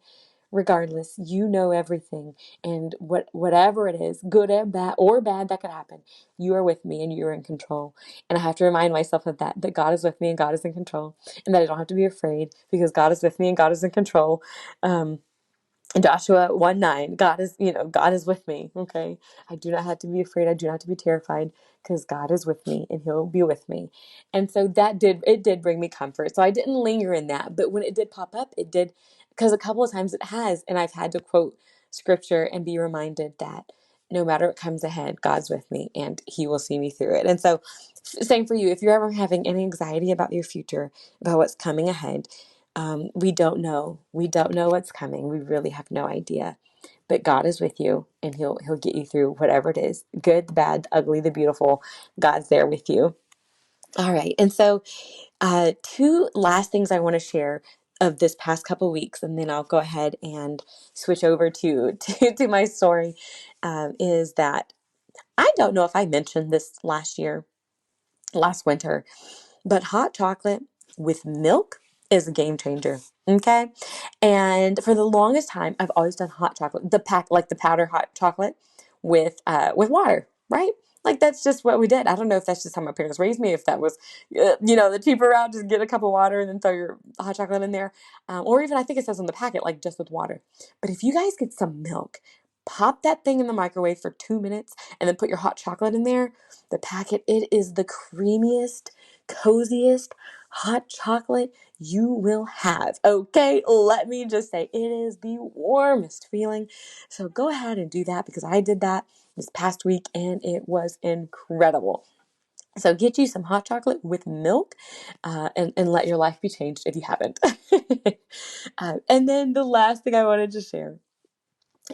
regardless, you know everything, and whatever it is, good or bad that could happen, you are with me and you're in control. And I have to remind myself of that God is with me and God is in control, and that I don't have to be afraid because God is with me and God is in control. um Joshua 1:9, God is with me. Okay. I do not have to be afraid. I do not have to be terrified, because God is with me and he'll be with me. And so it did bring me comfort. So I didn't linger in that, but when it did pop up, it did, because a couple of times it has, and I've had to quote scripture and be reminded that no matter what comes ahead, God's with me and he will see me through it. And so same for you. If you're ever having any anxiety about your future, about what's coming ahead, we don't know. We don't know what's coming. We really have no idea. But God is with you, and He'll get you through whatever it is. Good, the bad, the ugly, the beautiful. God's there with you. All right. And so two last things I want to share of this past couple weeks, and then I'll go ahead and switch over to my story, is that I don't know if I mentioned this last winter, but hot chocolate with milk is a game changer. Okay. And for the longest time, I've always done hot chocolate, like the powder hot chocolate with water, right? Like that's just what we did. I don't know if that's just how my parents raised me, if that was, the cheaper route, just get a cup of water and then throw your hot chocolate in there. Or even I think it says on the packet, like just with water. But if you guys get some milk, pop that thing in the microwave for 2 minutes and then put your hot chocolate in there, the packet, it is the creamiest, coziest hot chocolate you will have. Okay, let me just say, it is the warmest feeling. So go ahead and do that, because I did that this past week and it was incredible. So get you some hot chocolate with milk, and let your life be changed if you haven't. And then the last thing I wanted to share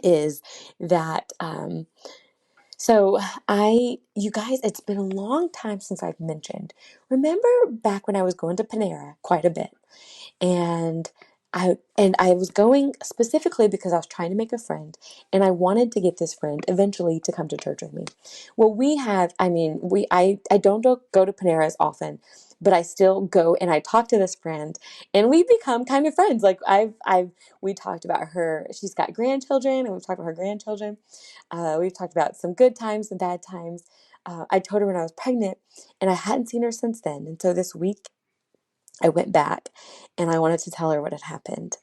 is that so you guys, it's been a long time since I've mentioned. Remember back when I was going to Panera quite a bit, and I was going specifically because I was trying to make a friend, and I wanted to get this friend eventually to come to church with me. Well, I don't go to Panera as often, but I still go and I talk to this friend, and we become kind of friends. Like we talked about her. She's got grandchildren, and we've talked about her grandchildren. We've talked about some good times and bad times. I told her when I was pregnant, and I hadn't seen her since then. And so this week I went back, and I wanted to tell her what had happened.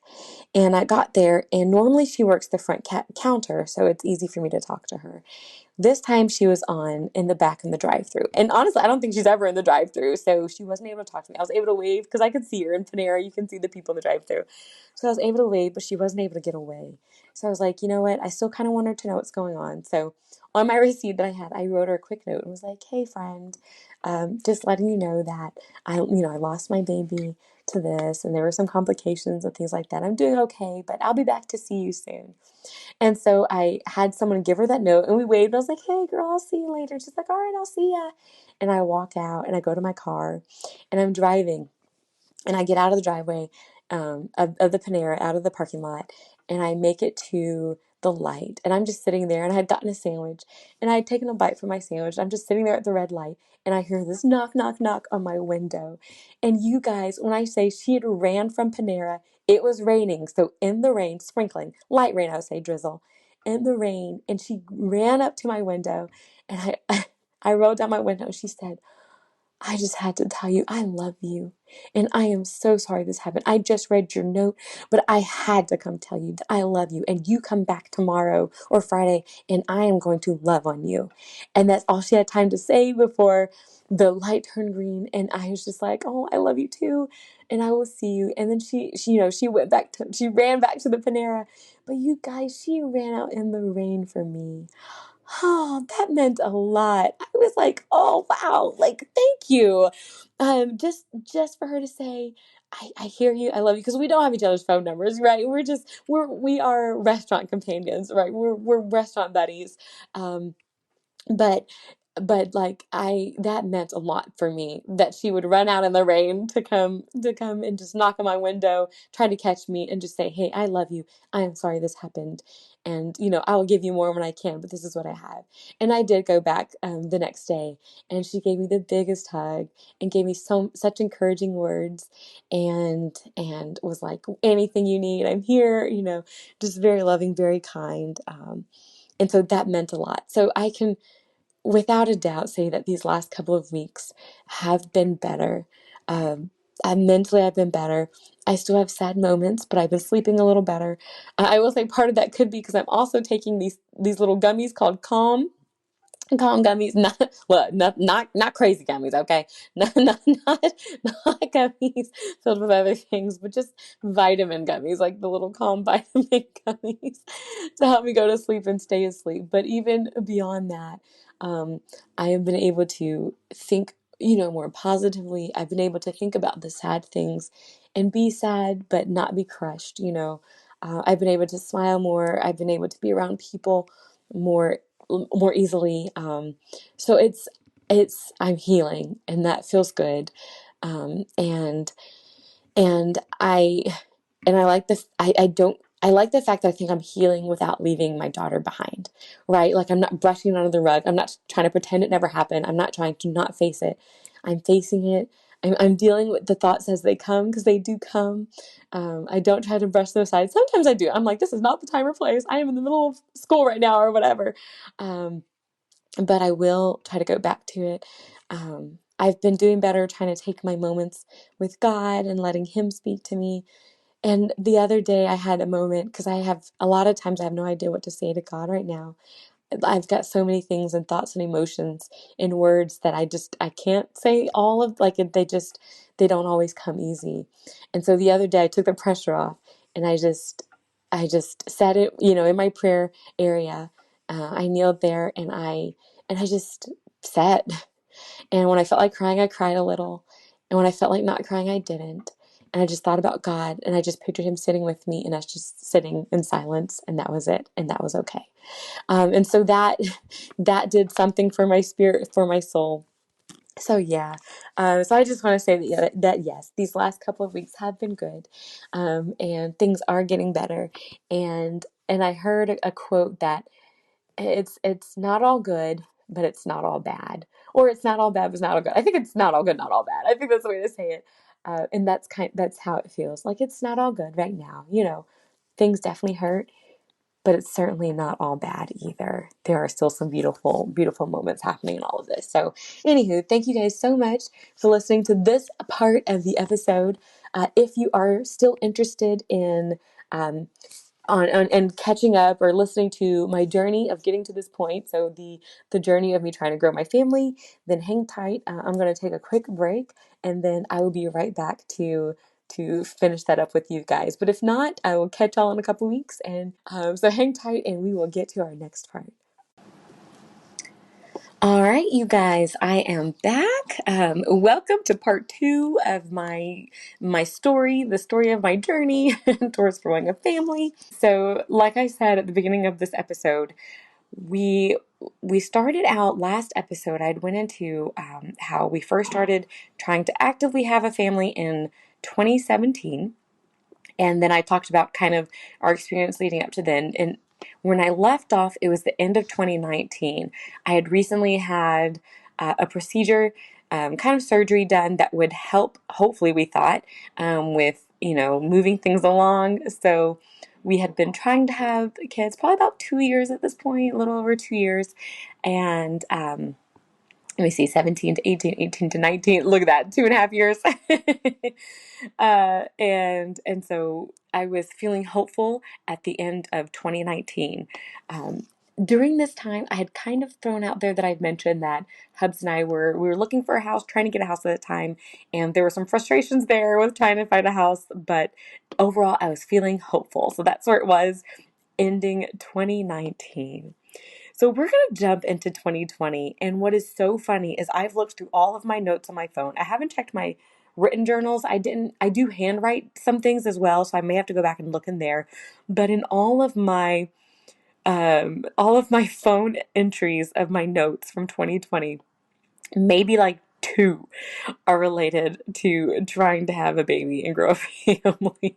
And I got there, and normally she works the front counter, so it's easy for me to talk to her. This time she was on in the back in the drive-through. And honestly, I don't think she's ever in the drive-through, so she wasn't able to talk to me. I was able to wave because I could see her in Panera. You can see the people in the drive-through. So I was able to wave, but she wasn't able to get away. So I was like, you know what? I still kind of want her to know what's going on. So on my receipt that I had, I wrote her a quick note and was like, hey, friend, just letting you know that I lost my baby to this, and there were some complications and things like that. I'm doing okay, but I'll be back to see you soon. And so I had someone give her that note, and we waved. I was like, hey, girl, I'll see you later. She's like, all right, I'll see ya. And I walk out, and I go to my car, and I'm driving, and I get out of the driveway of the Panera, out of the parking lot, and I make it to the light. And I'm just sitting there, and I had gotten a sandwich, and I had taken a bite from my sandwich. I'm just sitting there at the red light, and I hear this knock, knock, knock on my window. And you guys, when I say she had ran from Panera, it was raining. So in the rain, sprinkling, light rain, I would say drizzle, in the rain. And she ran up to my window, and I rolled down my window. She said, I just had to tell you, I love you. And I am so sorry this happened. I just read your note, but I had to come tell you that I love you. And you come back tomorrow or Friday, and I am going to love on you. And that's all she had time to say before the light turned green. And I was just like, oh, I love you too. And I will see you. And then she ran back to the Panera. But you guys, she ran out in the rain for me. Oh, that meant a lot. I was like, oh wow, like thank you. Just for her to say, I hear you, I love you, because we don't have each other's phone numbers, right? We are restaurant companions, right? We're restaurant buddies. Um, but like I that meant a lot for me that she would run out in the rain to come and just knock on my window, try to catch me and just say, hey, I love you, I am sorry this happened, and I will give you more when I can, but this is what I have. And I did go back the next day, and she gave me the biggest hug and gave me such encouraging words, and was like, anything you need, I'm here, just very loving, very kind. And so that meant a lot. So I can without a doubt say that these last couple of weeks have been better. Um, mentally, I've been better. I still have sad moments, but I've been sleeping a little better. I will say part of that could be because I'm also taking these little gummies called Calm gummies, not crazy gummies, okay? Not gummies filled with other things, but just vitamin gummies, like the little calm vitamin gummies to help me go to sleep and stay asleep. But even beyond that, um, I have been able to think, more positively. I've been able to think about the sad things and be sad, but not be crushed, I've been able to smile more. I've been able to be around people more more easily. So it's I'm healing, and that feels good. Um, and and I like this. I don't. I like the fact that I think I'm healing without leaving my daughter behind, right? Like I'm not brushing it under the rug. I'm not trying to pretend it never happened. I'm not trying to not face it. I'm facing it. I'm dealing with the thoughts as they come, because they do come. I don't try to brush them aside. Sometimes I do. I'm like, this is not the time or place. I am in the middle of school right now or whatever. Um, but I will try to go back to it. I've been doing better trying to take my moments with God and letting Him speak to me. And the other day I had a moment, because I have a lot of times I have no idea what to say to God right now. I've got so many things and thoughts and emotions in words that I can't say all of, like they don't always come easy. And so the other day I took the pressure off, and I just said it, in my prayer area. I kneeled there, and I just sat. And when I felt like crying, I cried a little. And when I felt like not crying, I didn't. And I just thought about God, and I just pictured Him sitting with me, and us just sitting in silence, and that was it, and that was okay. And so that did something for my spirit, for my soul. So yeah, so I just want to say that, yeah, that yes, these last couple of weeks have been good, and things are getting better. And I heard a quote that it's not all good, but it's not all bad. or it's not all bad, but it's not all good. I think it's not all good, not all bad. I think that's the way to say it. And that's how it feels. Like it's not all good right now. Things definitely hurt, but it's certainly not all bad either. There are still some beautiful, beautiful moments happening in all of this. So, anywho, thank you guys so much for listening to this part of the episode. If you are still interested in um, on and catching up or listening to my journey of getting to this point, so the journey of me trying to grow my family, then hang tight. I'm going to take a quick break, and then I will be right back to finish that up with you guys. But if not, I will catch y'all in a couple weeks, and so hang tight, and we will get to our next part. All right, you guys, I am back. Welcome to part 2 of my story, the story of my journey towards growing a family. So, like I said at the beginning of this episode, we started out last episode. I'd went into how we first started trying to actively have a family in 2017. And then I talked about kind of our experience leading up to then. And when I left off, it was the end of 2019. I had recently had a procedure, kind of surgery done that would help, hopefully, we thought, with, moving things along. So we had been trying to have kids probably about 2 years at this point, a little over 2 years. And let me see, 17 to 18, 18 to 19. Look at that, 2.5 years. And so I was feeling hopeful at the end of 2019. During this time, I had kind of thrown out there that I'd mentioned that Hubs and I we were looking for a house, trying to get a house at the time, and there were some frustrations there with trying to find a house, but overall, I was feeling hopeful. So that's where it was, ending 2019. So we're going to jump into 2020. And what is so funny is I've looked through all of my notes on my phone. I haven't checked my written journals. I do handwrite some things as well, so I may have to go back and look in there. But in all of my phone entries of my notes from 2020, maybe like 2 are related to trying to have a baby and grow a family.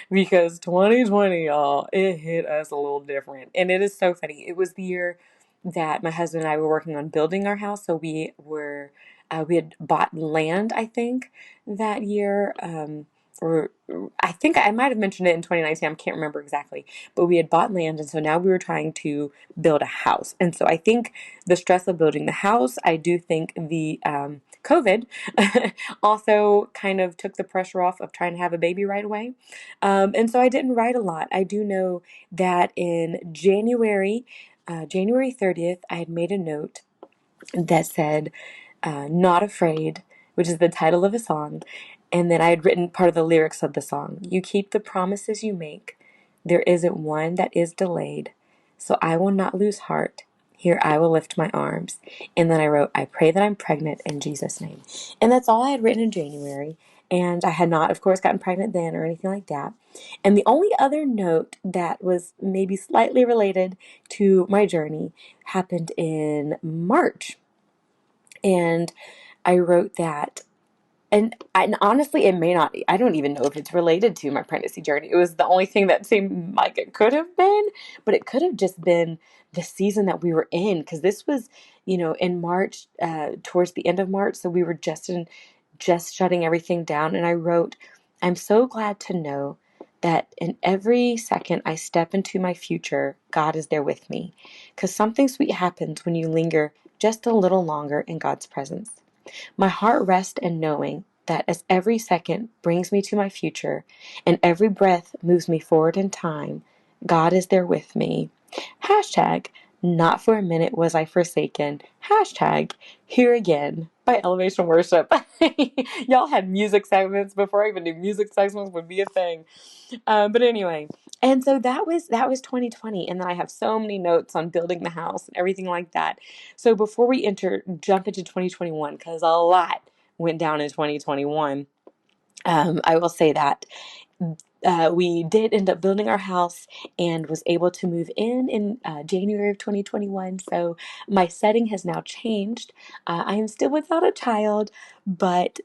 Because 2020, y'all, it hit us a little different. And it is so funny. It was the year that my husband and I were working on building our house. So we had bought land, I think, that year. Or I think I might have mentioned it in 2019. I can't remember exactly. But we had bought land. And so now we were trying to build a house. And so I think the stress of building the house, I do think the COVID also kind of took the pressure off of trying to have a baby right away. And so I didn't write a lot. I do know that in January 30th, I had made a note that said, Not Afraid, which is the title of a song. And then I had written part of the lyrics of the song. You keep the promises you make. There isn't one that is delayed. So I will not lose heart. Here I will lift my arms. And then I wrote, I pray that I'm pregnant in Jesus' name. And that's all I had written in January. And I had not, of course, gotten pregnant then or anything like that. And the only other note that was maybe slightly related to my journey happened in March. And I wrote that, and honestly, it may not, I don't even know if it's related to my pregnancy journey. It was the only thing that seemed like it could have been, but it could have just been the season that we were in, because this was, in March, towards the end of March. So we were just shutting everything down. And I wrote, I'm so glad to know that in every second I step into my future, God is there with me. Because something sweet happens when you linger just a little longer in God's presence. My heart rests in knowing that as every second brings me to my future and every breath moves me forward in time, God is there with me. Hashtag, not for a minute was I forsaken. Hashtag, here again by Elevation Worship. Y'all had music segments before I even knew music segments would be a thing. But anyway, and so that was 2020, and then I have so many notes on building the house and everything like that. So before we jump into 2021, because a lot went down in 2021, I will say that we did end up building our house and was able to move in January of 2021. So my setting has now changed. I am still without a child, but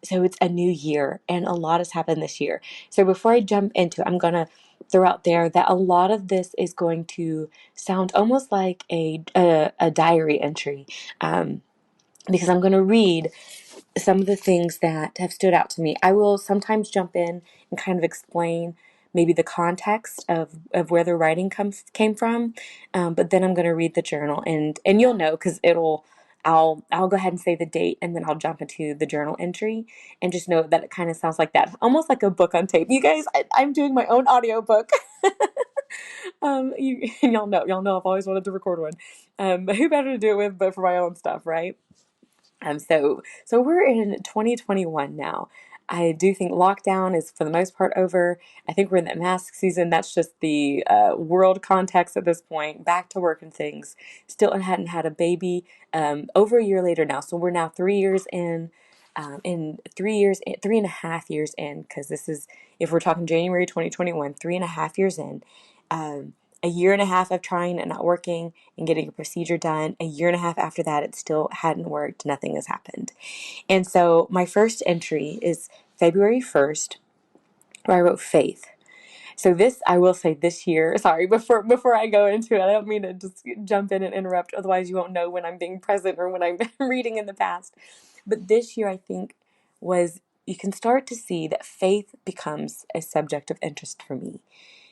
so it's a new year and a lot has happened this year. So before I jump into it, I'm going to throughout there that a lot of this is going to sound almost like a diary entry, because I'm going to read some of the things that have stood out to me. I will sometimes jump in and kind of explain maybe the context of where the writing came from, but then I'm going to read the journal, and you'll know because I'll go ahead and say the date, and then I'll jump into the journal entry, and just know that it kind of sounds like that, almost like a book on tape. You guys, I'm doing my own audiobook. Y'all know I've always wanted to record one. But who better to do it with but for my own stuff, right? So we're in 2021 now. I do think lockdown is for the most part over. I think we're in that mask season. That's just the world context at this point. Back to work and things. Still hadn't had a baby. Over a year later now. So we're now 3 years in 3 years, 3.5 years in, because this is, if we're talking January 2021, 3.5 years in. A year and a half of trying and not working and getting a procedure done. A year and a half after that, it still hadn't worked. Nothing has happened. And so my first entry is February 1st, where I wrote faith. So this, I will say this year, sorry, before I go into it, I don't mean to just jump in and interrupt. Otherwise you won't know when I'm being present or when I'm reading in the past. But this year, I think, you can start to see that faith becomes a subject of interest for me,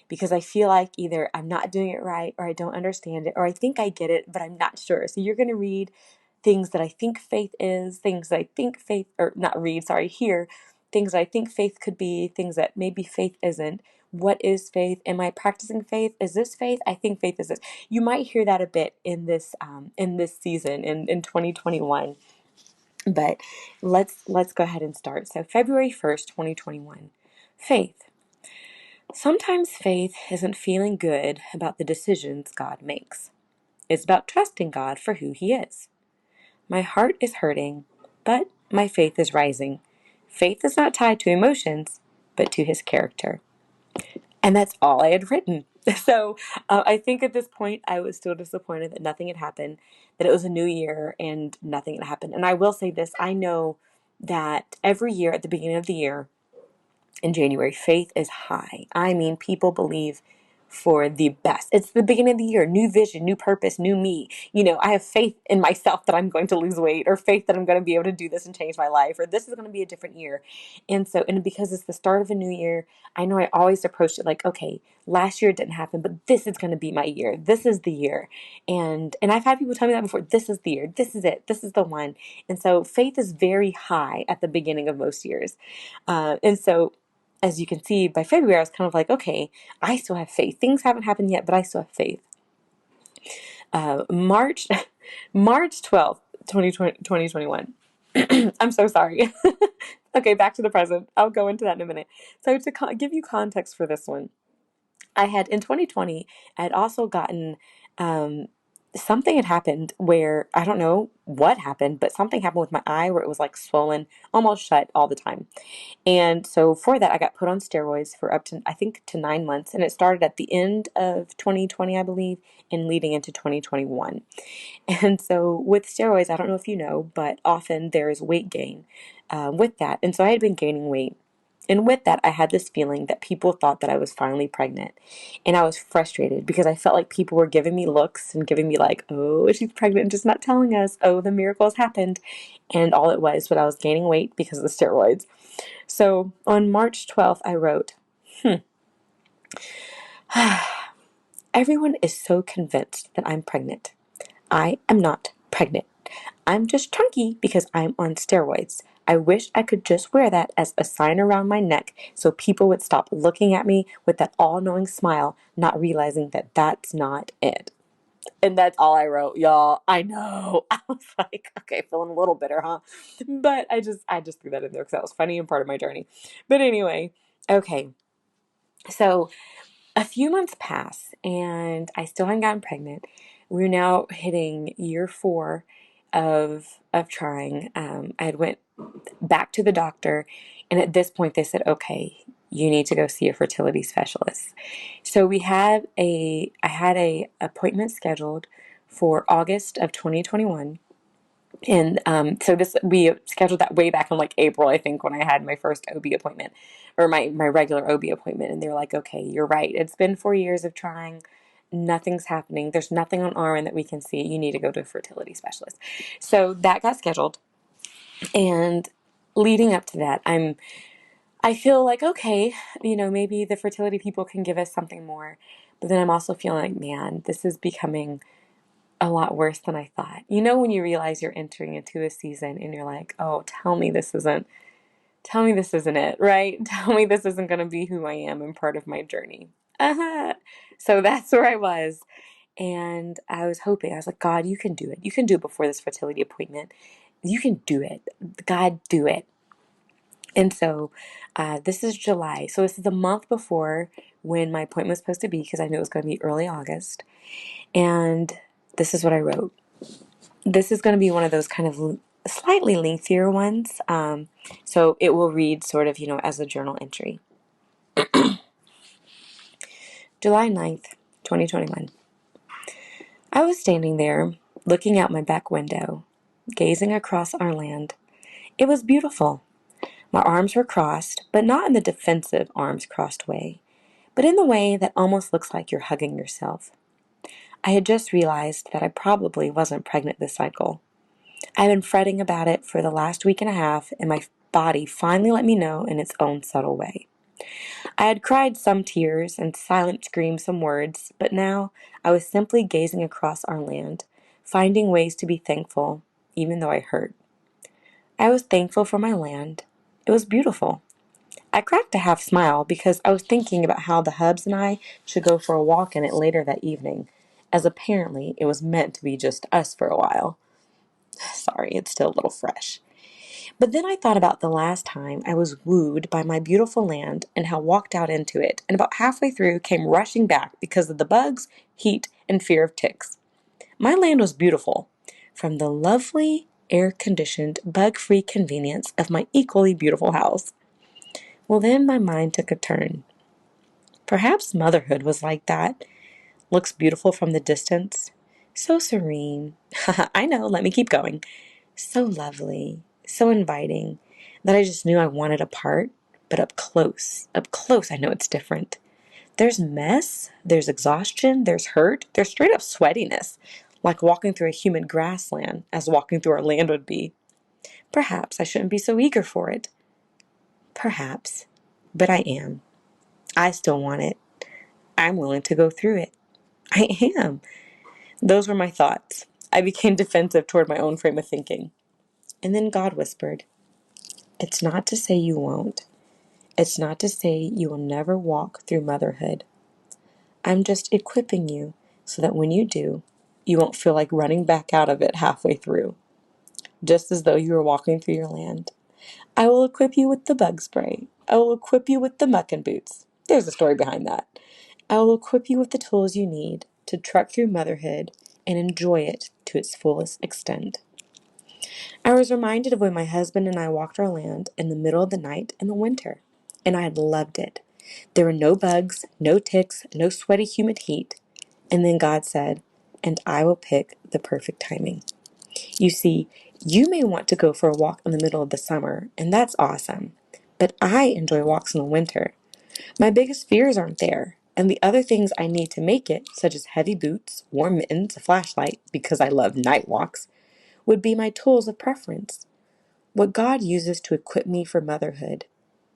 because I feel like either I'm not doing it right, or I don't understand it, or I think I get it, but I'm not sure. So you're going to read things that I think faith is, things that I think faith, or not read, sorry, hear things that I think faith could be, things that maybe faith isn't. What is faith? Am I practicing faith? Is this faith? I think faith is this. You might hear that a bit in this season in 2021. But let's go ahead and start. So February 1st, 2021. Faith. Sometimes faith isn't feeling good about the decisions God makes. It's about trusting God for who He is. My heart is hurting, but my faith is rising. Faith is not tied to emotions, but to His character. And that's all I had written. So I think at this point I was still disappointed that nothing had happened, that it was a new year and nothing had happened. And I will say this, I know that every year at the beginning of the year, in January, faith is high. I mean, people believe for the best. It's the beginning of the year, new vision, new purpose, new me. I have faith in myself that I'm going to lose weight, or faith that I'm going to be able to do this and change my life, or this is going to be a different year. And because it's the start of a new year, I know I always approach it like, okay, last year it didn't happen, but this is going to be my year. This is the year. And I've had people tell me that before. This is the year. This is it. This is the one. And so faith is very high at the beginning of most years. And so as you can see, by February, I was kind of like, okay, I still have faith. Things haven't happened yet, but I still have faith. March, March 12th, 2021. I'm so sorry. Okay, back to the present. I'll go into that in a minute. So to give you context for this one, in 2020, I had also gotten, something had happened where, I don't know what happened, but something happened with my eye where it was like swollen, almost shut all the time. And so for that, I got put on steroids for up to, I think, to 9 months. And it started at the end of 2020, I believe, and leading into 2021. And so with steroids, I don't know if you know, but often there is weight gain with that. And so I had been gaining weight. And with that, I had this feeling that people thought that I was finally pregnant. And I was frustrated because I felt like people were giving me looks and giving me like, oh, she's pregnant and just not telling us. Oh, the miracle has happened. And all it was, but I was gaining weight because of the steroids. So on March 12th, I wrote, everyone is so convinced that I'm pregnant. I am not pregnant. I'm just chunky because I'm on steroids. I wish I could just wear that as a sign around my neck so people would stop looking at me with that all-knowing smile, not realizing that that's not it. And that's all I wrote, y'all. I know. I was like, okay, feeling a little bitter, huh? But I just threw that in there because that was funny and part of my journey. But anyway, okay. So a few months pass and I still haven't gotten pregnant. We're now hitting year 4 of trying. I had went back to the doctor, and at this point they said, okay, you need to go see a fertility specialist. So I had a appointment scheduled for August of 2021. And so we scheduled that way back in like April, I think, when I had my first OB appointment, or my regular OB appointment. And they're like, okay, you're right. It's been 4 years of trying. Nothing's happening. There's nothing on our end that we can see. You need to go to a fertility specialist. So that got scheduled. And leading up to that, I feel like, okay, maybe the fertility people can give us something more. But then I'm also feeling like, man, this is becoming a lot worse than I thought. When you realize you're entering into a season and you're like, oh, tell me this isn't it, right? Tell me this isn't going to be who I am and part of my journey. Uh-huh. So that's where I was. And I was hoping, I was like, God, you can do it. You can do it before this fertility appointment. You can do it. God, do it. And so this is July. So this is the month before when my appointment was supposed to be, because I knew it was going to be early August. And this is what I wrote. This is going to be one of those kind of slightly lengthier ones. So it will read sort of, as a journal entry. July 9th, 2021. I was standing there, looking out my back window, gazing across our land. It was beautiful. My arms were crossed, but not in the defensive arms crossed way, but in the way that almost looks like you're hugging yourself. I had just realized that I probably wasn't pregnant this cycle. I had been fretting about it for the last week and a half, and my body finally let me know in its own subtle way. I had cried some tears and silent screamed some words, but now I was simply gazing across our land, finding ways to be thankful, even though I hurt. I was thankful for my land. It was beautiful. I cracked a half smile because I was thinking about how the Hubs and I should go for a walk in it later that evening, as apparently it was meant to be just us for a while. Sorry, it's still a little fresh. But then I thought about the last time I was wooed by my beautiful land and how walked out into it, and about halfway through came rushing back because of the bugs, heat, and fear of ticks. My land was beautiful, from the lovely, air-conditioned, bug-free convenience of my equally beautiful house. Well, then my mind took a turn. Perhaps motherhood was like that. Looks beautiful from the distance. So serene. I know, let me keep going. So lovely, so inviting, that I just knew I wanted a part, but up close, I know it's different. There's mess, there's exhaustion, there's hurt, there's straight up sweatiness, like walking through a humid grassland, as walking through our land would be. Perhaps I shouldn't be so eager for it. Perhaps, but I am. I still want it. I'm willing to go through it. I am. Those were my thoughts. I became defensive toward my own frame of thinking. And then God whispered, it's not to say you won't. It's not to say you will never walk through motherhood. I'm just equipping you so that when you do, you won't feel like running back out of it halfway through, just as though you were walking through your land. I will equip you with the bug spray. I will equip you with the mucking boots. There's a story behind that. I will equip you with the tools you need to trek through motherhood and enjoy it to its fullest extent. I was reminded of when my husband and I walked our land in the middle of the night in the winter, and I had loved it. There were no bugs, no ticks, no sweaty, humid heat. And then God said, and I will pick the perfect timing. You see, you may want to go for a walk in the middle of the summer, and that's awesome. But I enjoy walks in the winter. My biggest fears aren't there, and the other things I need to make it, such as heavy boots, warm mittens, a flashlight, because I love night walks, would be my tools of preference. What God uses to equip me for motherhood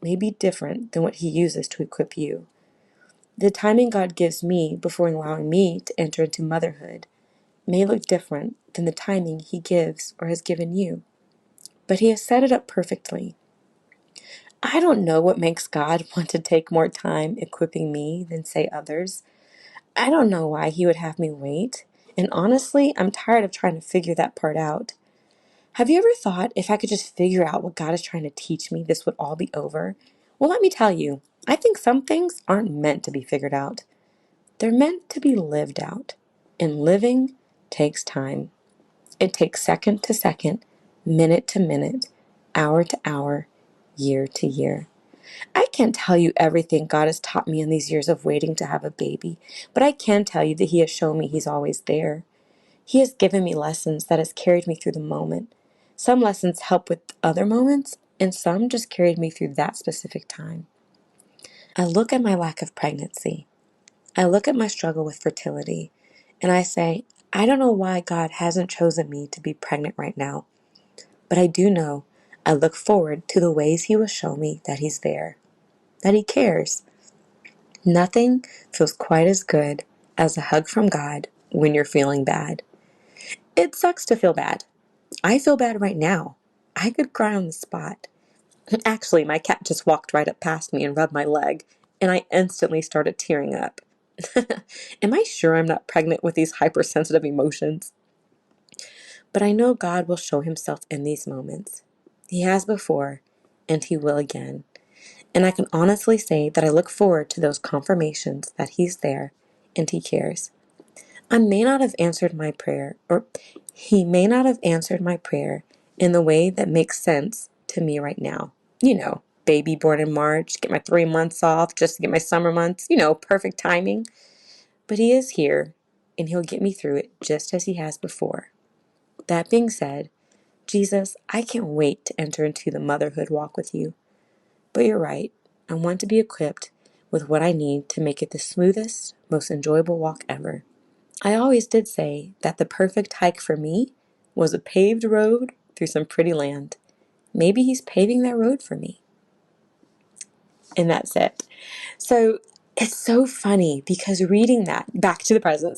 may be different than what He uses to equip you. The timing God gives me before allowing me to enter into motherhood may look different than the timing He gives or has given you, but He has set it up perfectly. I don't know what makes God want to take more time equipping me than, say, others. I don't know why He would have me wait, and honestly, I'm tired of trying to figure that part out. Have you ever thought if I could just figure out what God is trying to teach me, this would all be over? Well, let me tell you, I think some things aren't meant to be figured out. They're meant to be lived out. And living takes time. It takes second to second, minute to minute, hour to hour, year to year. I can't tell you everything God has taught me in these years of waiting to have a baby, but I can tell you that He has shown me He's always there. He has given me lessons that has carried me through the moment. Some lessons help with other moments, and some just carried me through that specific time. I look at my lack of pregnancy. I look at my struggle with fertility, and I say, I don't know why God hasn't chosen me to be pregnant right now, but I do know I look forward to the ways He will show me that He's there, that He cares. Nothing feels quite as good as a hug from God when you're feeling bad. It sucks to feel bad. I feel bad right now. I could cry on the spot. Actually, my cat just walked right up past me and rubbed my leg, and I instantly started tearing up. Am I sure I'm not pregnant with these hypersensitive emotions? But I know God will show Himself in these moments. He has before, and He will again. And I can honestly say that I look forward to those confirmations that He's there and He cares. I may not have answered my prayer, or He may not have answered my prayer in the way that makes sense to me right now. Baby born in March, get my 3 months off just to get my summer months, perfect timing. But He is here, and He'll get me through it just as He has before. That being said, Jesus, I can't wait to enter into the motherhood walk with You. But you're right, I want to be equipped with what I need to make it the smoothest, most enjoyable walk ever. I always did say that the perfect hike for me was a paved road through some pretty land. Maybe He's paving that road for me. And that's it. So it's so funny because reading that, back to the present,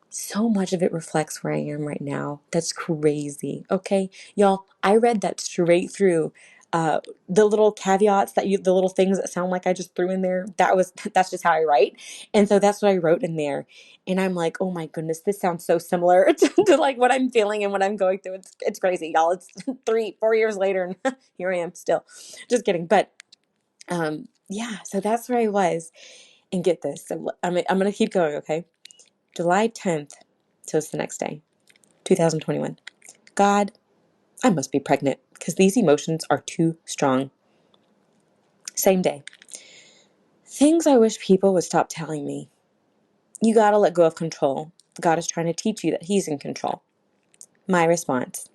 so much of it reflects where I am right now. That's crazy. Okay, y'all, I read that straight through. The little caveats the little things that sound like I just threw in there, that's just how I write. And so that's what I wrote in there. And I'm like, oh my goodness, this sounds so similar to like what I'm feeling and what I'm going through. It's crazy, y'all. It's 3-4 years later and here I am still. Just kidding. But yeah, so that's where I was. And get this. So I'm going to keep going, okay? July 10th, so it's the next day, 2021. God, I must be pregnant because these emotions are too strong. Same day. Things I wish people would stop telling me. You gotta let go of control. God is trying to teach you that He's in control. My response.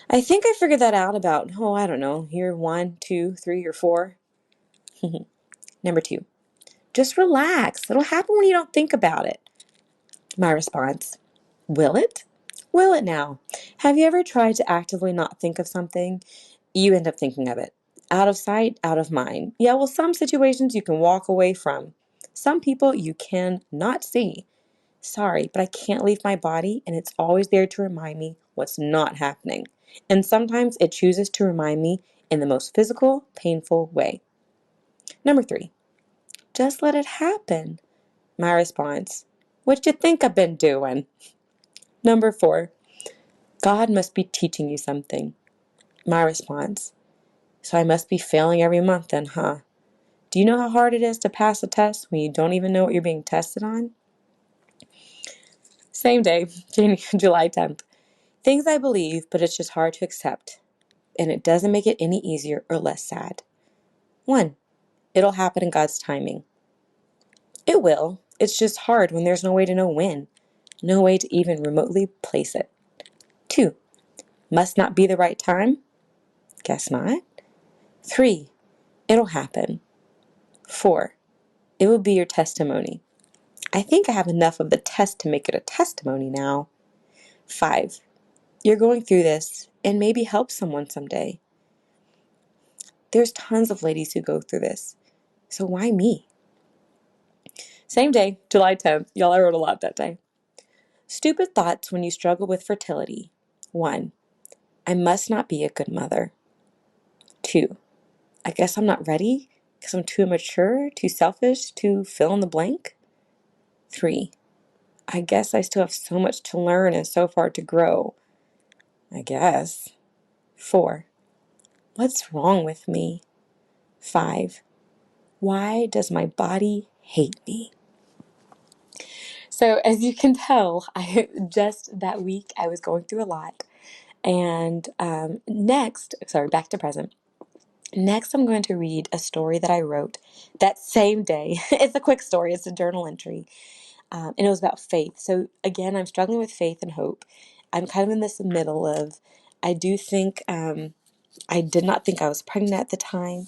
I think I figured that out about, I don't know, year 1, 2, 3, or 4. Number 2. Just relax. It'll happen when you don't think about it. My response. Will it? Will it now? Have you ever tried to actively not think of something? You end up thinking of it. Out of sight, out of mind. Yeah, well, some situations you can walk away from. Some people you can not see. Sorry, but I can't leave my body, and it's always there to remind me what's not happening. And sometimes it chooses to remind me in the most physical, painful way. Number 3, just let it happen. My response, what you think I've been doing? Number 4, God must be teaching you something. My response, so I must be failing every month then, huh? Do you know how hard it is to pass a test when you don't even know what you're being tested on? Same day, July 10th. Things I believe, but it's just hard to accept. And it doesn't make it any easier or less sad. 1, it'll happen in God's timing. It will. It's just hard when there's no way to know when. No way to even remotely place it. 2, must not be the right time? Guess not. 3, it'll happen. 4, it will be your testimony. I think I have enough of the test to make it a testimony now. 5, you're going through this and maybe help someone someday. There's tons of ladies who go through this. So why me? Same day, July 10th. Y'all, I wrote a lot that day. Stupid thoughts when you struggle with fertility. 1, I must not be a good mother. 2, I guess I'm not ready because I'm too immature, too selfish, to fill in the blank. 3, I guess I still have so much to learn and so far to grow. I guess. 4, what's wrong with me? 5, why does my body hate me? So as you can tell, just that week I was going through a lot. And back to present. Next, I'm going to read a story that I wrote that same day. It's a quick story. It's a journal entry. and it was about faith. So again, I'm struggling with faith and hope. I'm kind of in this middle of, I do think, I did not think I was pregnant at the time,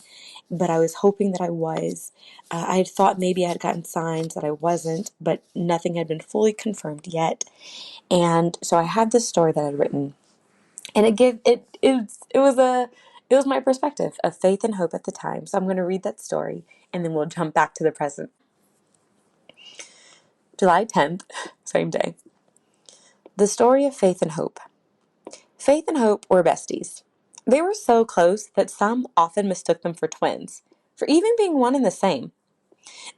but I was hoping that I was. I had thought maybe I had gotten signs that I wasn't, but nothing had been fully confirmed yet. And so I had this story that I'd written, and it was my perspective of faith and hope at the time. So I'm going to read that story, and then we'll jump back to the present. July 10th, same day. The story of faith and hope. Faith and hope were besties. They were so close that some often mistook them for twins, for even being one and the same.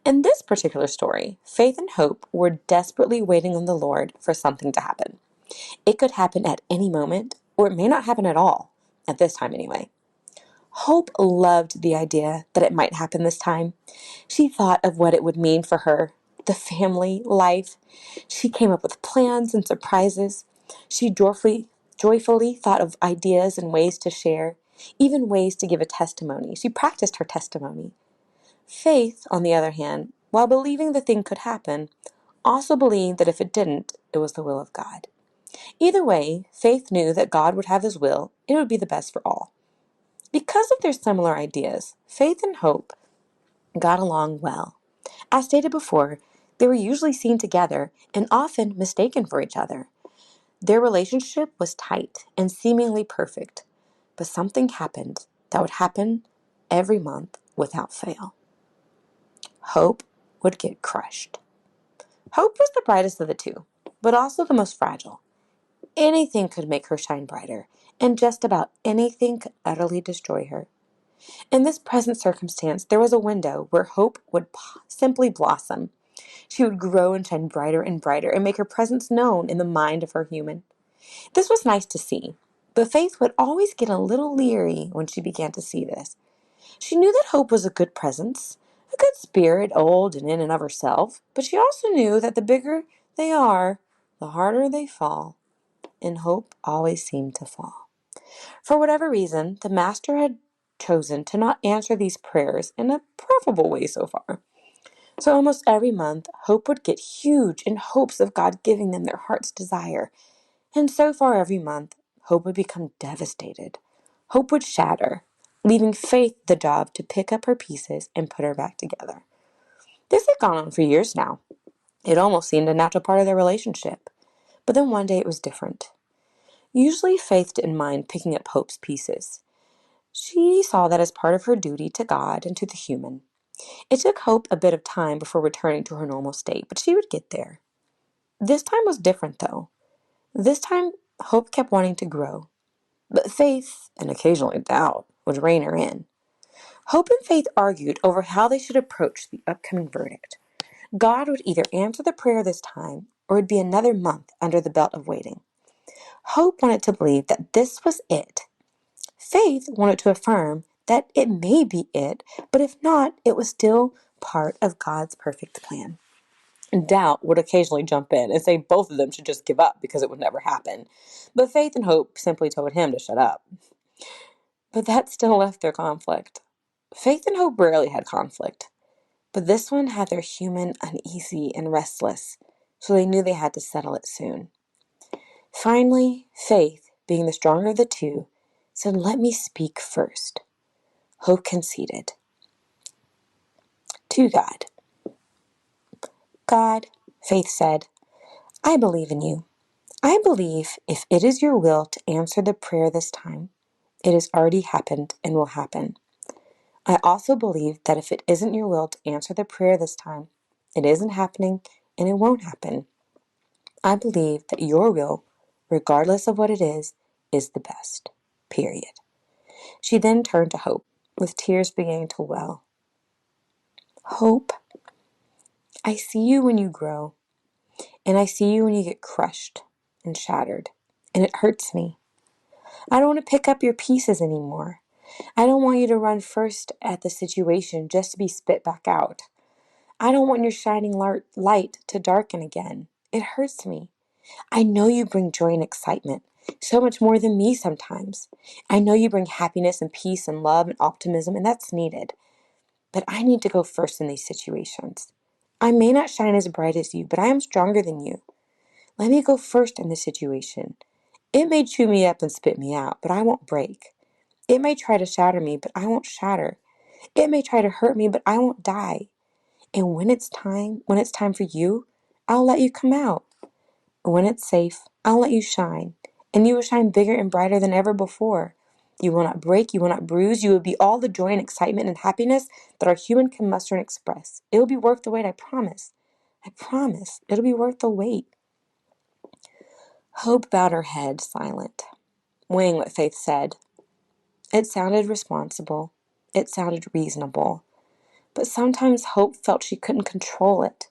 In this particular story, Faith and Hope were desperately waiting on the Lord for something to happen. It could happen at any moment, or it may not happen at all, at this time anyway. Hope loved the idea that it might happen this time. She thought of what it would mean for her, the family, life. She came up with plans and surprises. She joyfully thought of ideas and ways to share, even ways to give a testimony. She practiced her testimony. Faith, on the other hand, while believing the thing could happen, also believed that if it didn't, it was the will of God. Either way, Faith knew that God would have his will, and it would be the best for all. Because of their similar ideas, Faith and Hope got along well. As stated before, they were usually seen together and often mistaken for each other. Their relationship was tight and seemingly perfect, but something happened that would happen every month without fail. Hope would get crushed. Hope was the brightest of the two, but also the most fragile. Anything could make her shine brighter, and just about anything could utterly destroy her. In this present circumstance, there was a window where hope would simply blossom. She would grow and shine brighter and brighter and make her presence known in the mind of her human. This was nice to see, but Faith would always get a little leery when she began to see this. She knew that Hope was a good presence, a good spirit, old and in and of herself, but she also knew that the bigger they are, the harder they fall, and Hope always seemed to fall. For whatever reason, the Master had chosen to not answer these prayers in a preferable way so far. So almost every month, Hope would get huge in hopes of God giving them their heart's desire. And so far every month, Hope would become devastated. Hope would shatter, leaving Faith the job to pick up her pieces and put her back together. This had gone on for years now. It almost seemed a natural part of their relationship. But then one day it was different. Usually Faith didn't mind picking up Hope's pieces. She saw that as part of her duty to God and to the human. It took Hope a bit of time before returning to her normal state, but she would get there. This time was different, though. This time, Hope kept wanting to grow. But Faith, and occasionally doubt, would rein her in. Hope and Faith argued over how they should approach the upcoming verdict. God would either answer the prayer this time, or it would be another month under the belt of waiting. Hope wanted to believe that this was it. Faith wanted to affirm that it may be it, but if not, it was still part of God's perfect plan. Doubt would occasionally jump in and say both of them should just give up because it would never happen. But Faith and Hope simply told him to shut up. But that still left their conflict. Faith and Hope rarely had conflict, but this one had their human uneasy and restless, so they knew they had to settle it soon. Finally, Faith, being the stronger of the two, said, "Let me speak first." Hope conceded. To God. God, Faith said, I believe in you. I believe if it is your will to answer the prayer this time, it has already happened and will happen. I also believe that if it isn't your will to answer the prayer this time, it isn't happening and it won't happen. I believe that your will, regardless of what it is the best. Period. She then turned to Hope, with tears beginning to well. Hope, I see you when you grow, and I see you when you get crushed and shattered, and it hurts me. I don't want to pick up your pieces anymore. I don't want you to run first at the situation just to be spit back out. I don't want your shining light to darken again. It hurts me. I know you bring joy and excitement, so much more than me sometimes. I know you bring happiness and peace and love and optimism, and that's needed. But I need to go first in these situations. I may not shine as bright as you, but I am stronger than you. Let me go first in this situation. It may chew me up and spit me out, but I won't break. It may try to shatter me, but I won't shatter. It may try to hurt me, but I won't die. And when it's time for you, I'll let you come out. When it's safe, I'll let you shine. And you will shine bigger and brighter than ever before. You will not break, you will not bruise, you will be all the joy and excitement and happiness that our human can muster and express. It will be worth the wait, I promise. I promise. It'll be worth the wait. Hope bowed her head, silent, weighing what Faith said. It sounded responsible. It sounded reasonable. But sometimes Hope felt she couldn't control it.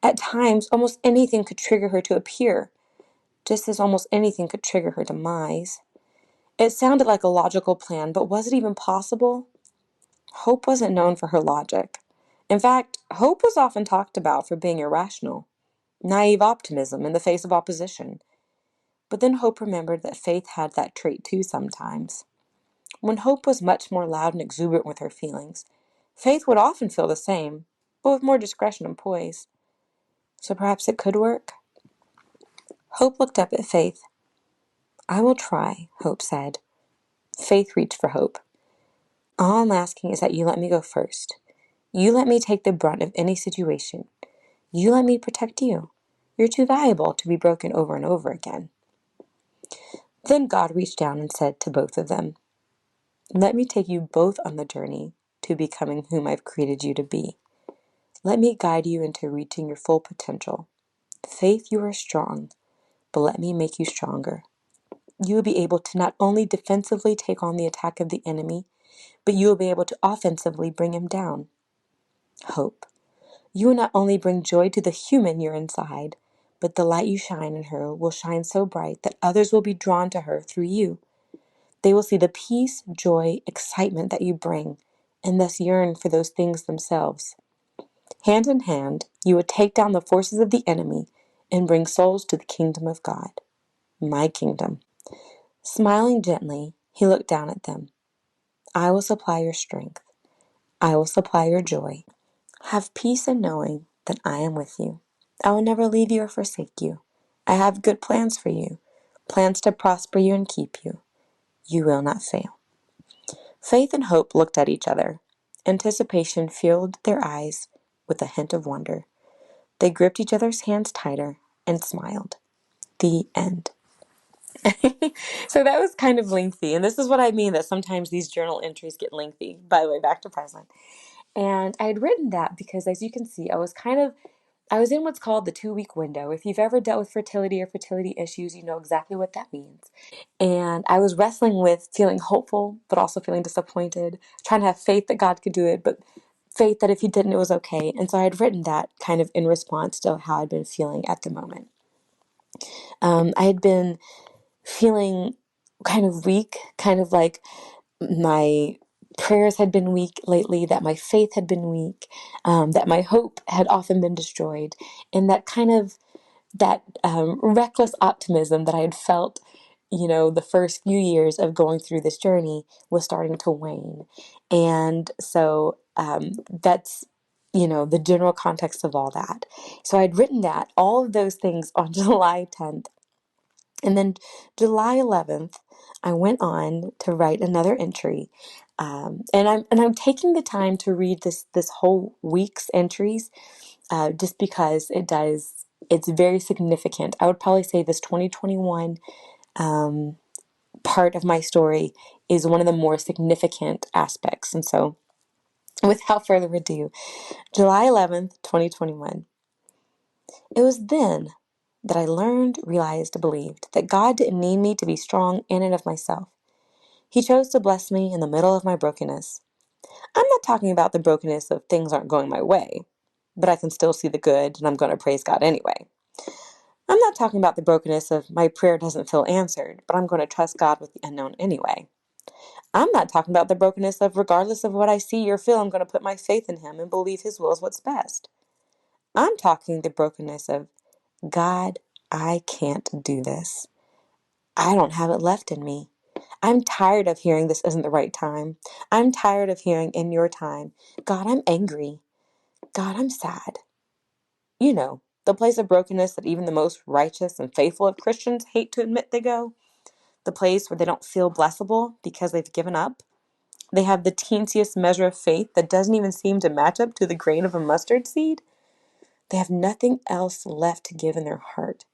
At times, almost anything could trigger her to appear, just as almost anything could trigger her demise. It sounded like a logical plan, but was it even possible? Hope wasn't known for her logic. In fact, Hope was often talked about for being irrational, naive optimism in the face of opposition. But then Hope remembered that Faith had that trait too sometimes. When Hope was much more loud and exuberant with her feelings, Faith would often feel the same, but with more discretion and poise. So perhaps it could work? Hope looked up at Faith. I will try, Hope said. Faith reached for Hope. All I'm asking is that you let me go first. You let me take the brunt of any situation. You let me protect you. You're too valuable to be broken over and over again. Then God reached down and said to both of them, let me take you both on the journey to becoming whom I've created you to be. Let me guide you into reaching your full potential. Faith, you are strong, but let me make you stronger. You will be able to not only defensively take on the attack of the enemy, but you will be able to offensively bring him down. Hope. You will not only bring joy to the human you're inside, but the light you shine in her will shine so bright that others will be drawn to her through you. They will see the peace, joy, excitement that you bring, and thus yearn for those things themselves. Hand in hand, you will take down the forces of the enemy and bring souls to the kingdom of God, my kingdom. Smiling gently, he looked down at them. I will supply your strength. I will supply your joy. Have peace in knowing that I am with you. I will never leave you or forsake you. I have good plans for you, plans to prosper you and keep you. You will not fail. Faith and Hope looked at each other. Anticipation filled their eyes with a hint of wonder. They gripped each other's hands tighter and smiled. The end. So that was kind of lengthy. And this is what I mean, that sometimes these journal entries get lengthy. By the way, back to present. And I had written that because, as you can see, I was in what's called the 2-week window. If you've ever dealt with fertility or fertility issues, you know exactly what that means. And I was wrestling with feeling hopeful, but also feeling disappointed, trying to have faith that God could do it, but faith that if he didn't, it was okay. And so I had written that kind of in response to how I'd been feeling at the moment. I had been feeling kind of weak, kind of like my prayers had been weak lately, that my faith had been weak, that my hope had often been destroyed, and that reckless optimism that I had felt, the first few years of going through this journey was starting to wane. And so that's, the general context of all that. So I'd written all of those things on July 10th. And then July 11th, I went on to write another entry. And I'm taking the time to read this whole week's entries, just because it's very significant. I would probably say this 2021 part of my story is one of the more significant aspects. And so, without further ado, July 11th, 2021. It was then that I learned, realized, believed that God didn't need me to be strong in and of myself. He chose to bless me in the middle of my brokenness. I'm not talking about the brokenness of things aren't going my way, but I can still see the good and I'm going to praise God anyway. I'm not talking about the brokenness of my prayer doesn't feel answered, but I'm going to trust God with the unknown anyway. I'm not talking about the brokenness of regardless of what I see or feel, I'm going to put my faith in Him and believe His will is what's best. I'm talking the brokenness of God, I can't do this. I don't have it left in me. I'm tired of hearing this isn't the right time. I'm tired of hearing in your time. God, I'm angry. God, I'm sad. the place of brokenness that even the most righteous and faithful of Christians hate to admit they go. The place where they don't feel blessable because they've given up. They have the teensiest measure of faith that doesn't even seem to match up to the grain of a mustard seed. They have nothing else left to give in their heart.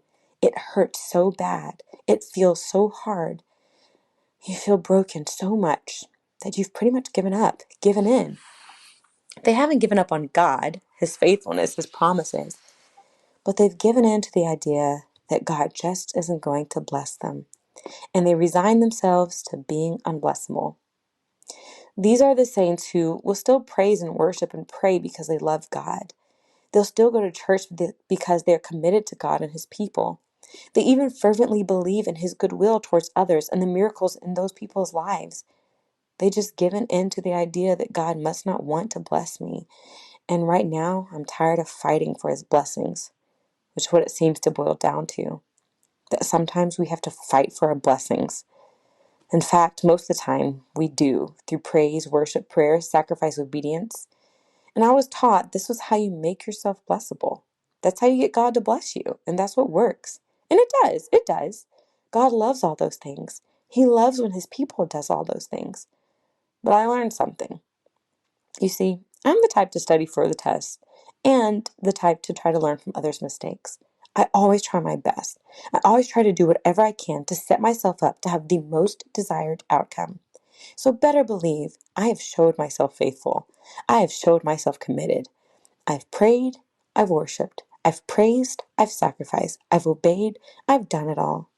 It hurts so bad. It feels so hard. You feel broken so much that you've pretty much given up, given in. They haven't given up on God, His faithfulness, His promises, but they've given in to the idea that God just isn't going to bless them, and they resign themselves to being unblessable. These are the saints who will still praise and worship and pray because they love God. They'll still go to church because they're committed to God and His people. They even fervently believe in His goodwill towards others and the miracles in those people's lives. They just given in to the idea that God must not want to bless me. And right now, I'm tired of fighting for His blessings, which is what it seems to boil down to. That sometimes we have to fight for our blessings. In fact, most of the time, we do, through praise, worship, prayer, sacrifice, obedience. And I was taught this was how you make yourself blessable. That's how you get God to bless you, and that's what works. And it does. God loves all those things. He loves when His people does all those things. But I learned something. You see, I'm the type to study for the test, and the type to try to learn from others' mistakes. I always try my best. I always try to do whatever I can to set myself up to have the most desired outcome. So better believe I have showed myself faithful. I have showed myself committed. I've prayed, I've worshiped, I've praised, I've sacrificed, I've obeyed, I've done it all.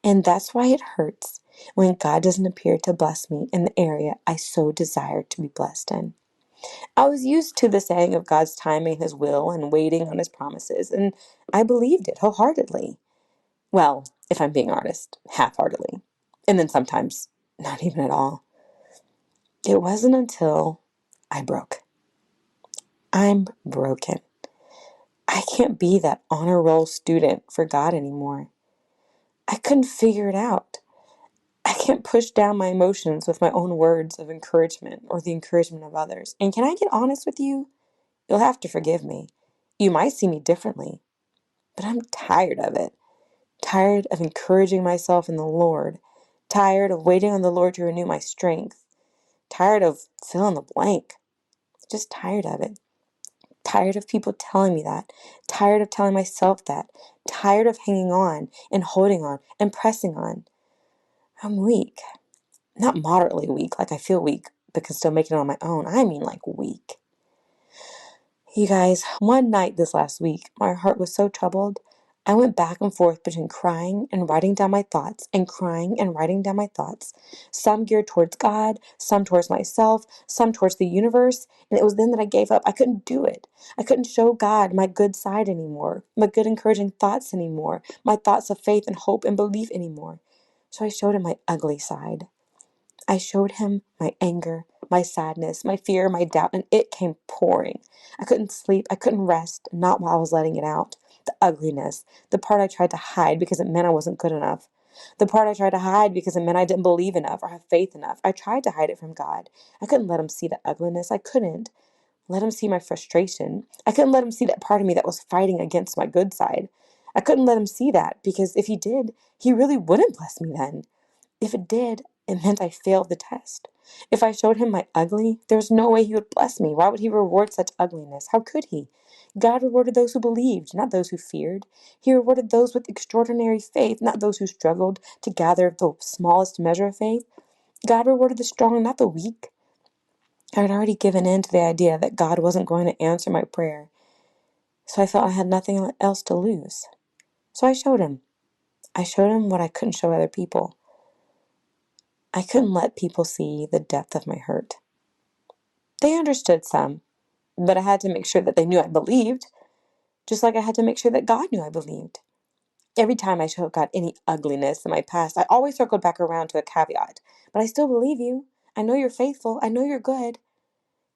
And that's why it hurts when God doesn't appear to bless me in the area I so desire to be blessed in. I was used to the saying of God's timing, His will, and waiting on His promises, and I believed it wholeheartedly. Well, if I'm being honest, half-heartedly. And then sometimes not even at all. It wasn't until I broke. I'm broken. I can't be that honor roll student for God anymore. I couldn't figure it out. I can't push down my emotions with my own words of encouragement or the encouragement of others. And can I get honest with you? You'll have to forgive me. You might see me differently, but I'm tired of it. Tired of encouraging myself in the Lord. Tired of waiting on the Lord to renew my strength. Tired of fill in the blank. Just tired of it. Tired of people telling me that. Tired of telling myself that. Tired of hanging on and holding on and pressing on. I'm weak. Not moderately weak, like I feel weak, but can still make it on my own. I mean like weak. You guys, one night this last week, my heart was so troubled. I went back and forth between crying and writing down my thoughts and crying and writing down my thoughts. Some geared towards God, some towards myself, some towards the universe. And it was then that I gave up. I couldn't do it. I couldn't show God my good side anymore, my good encouraging thoughts anymore, my thoughts of faith and hope and belief anymore. So I showed Him my ugly side. I showed Him my anger, my sadness, my fear, my doubt, and it came pouring. I couldn't sleep. I couldn't rest, not while I was letting it out. The ugliness, the part I tried to hide because it meant I wasn't good enough. The part I tried to hide because it meant I didn't believe enough or have faith enough. I tried to hide it from God. I couldn't let Him see the ugliness. I couldn't let Him see my frustration. I couldn't let Him see that part of me that was fighting against my good side. I couldn't let Him see that because if He did, He really wouldn't bless me then. If it did, it meant I failed the test. If I showed Him my ugly, there's no way He would bless me. Why would He reward such ugliness? How could He? God rewarded those who believed, not those who feared. He rewarded those with extraordinary faith, not those who struggled to gather the smallest measure of faith. God rewarded the strong, not the weak. I had already given in to the idea that God wasn't going to answer my prayer, so I felt I had nothing else to lose. So I showed Him. I showed Him what I couldn't show other people. I couldn't let people see the depth of my hurt. They understood some, but I had to make sure that they knew I believed, just like I had to make sure that God knew I believed. Every time I showed God any ugliness in my past, I always circled back around to a caveat. But I still believe you. I know you're faithful. I know you're good.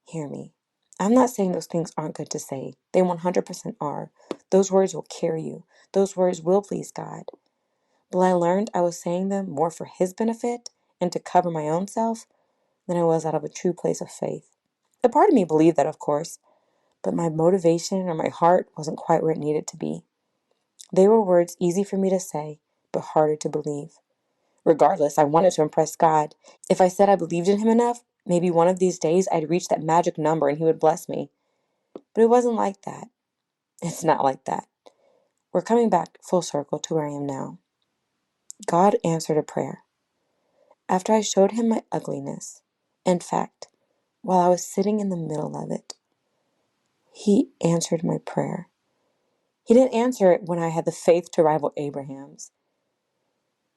Hear me. I'm not saying those things aren't good to say. They 100% are. Those words will carry you. Those words will please God. But I learned I was saying them more for His benefit and to cover my own self than I was out of a true place of faith. A part of me believed that, of course, but my motivation or my heart wasn't quite where it needed to be. They were words easy for me to say, but harder to believe. Regardless, I wanted to impress God. If I said I believed in Him enough, maybe one of these days I'd reach that magic number and He would bless me. But it wasn't like that. It's not like that. We're coming back full circle to where I am now. God answered a prayer. After I showed Him my ugliness, in fact, while I was sitting in the middle of it, He answered my prayer. He didn't answer it when I had the faith to rival Abraham's.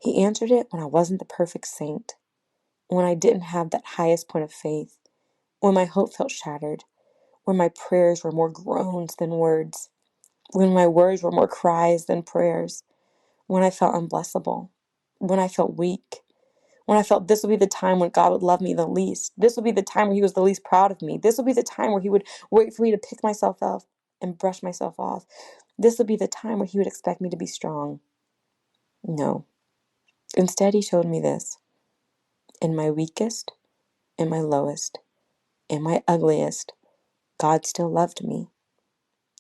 He answered it when I wasn't the perfect saint, when I didn't have that highest point of faith, when my hope felt shattered, when my prayers were more groans than words, when my words were more cries than prayers, when I felt unblessable, when I felt weak, when I felt this would be the time when God would love me the least. This would be the time where He was the least proud of me. This would be the time where He would wait for me to pick myself up and brush myself off. This would be the time where He would expect me to be strong. No. Instead, He showed me this. In my weakest, in my lowest, in my ugliest, God still loved me.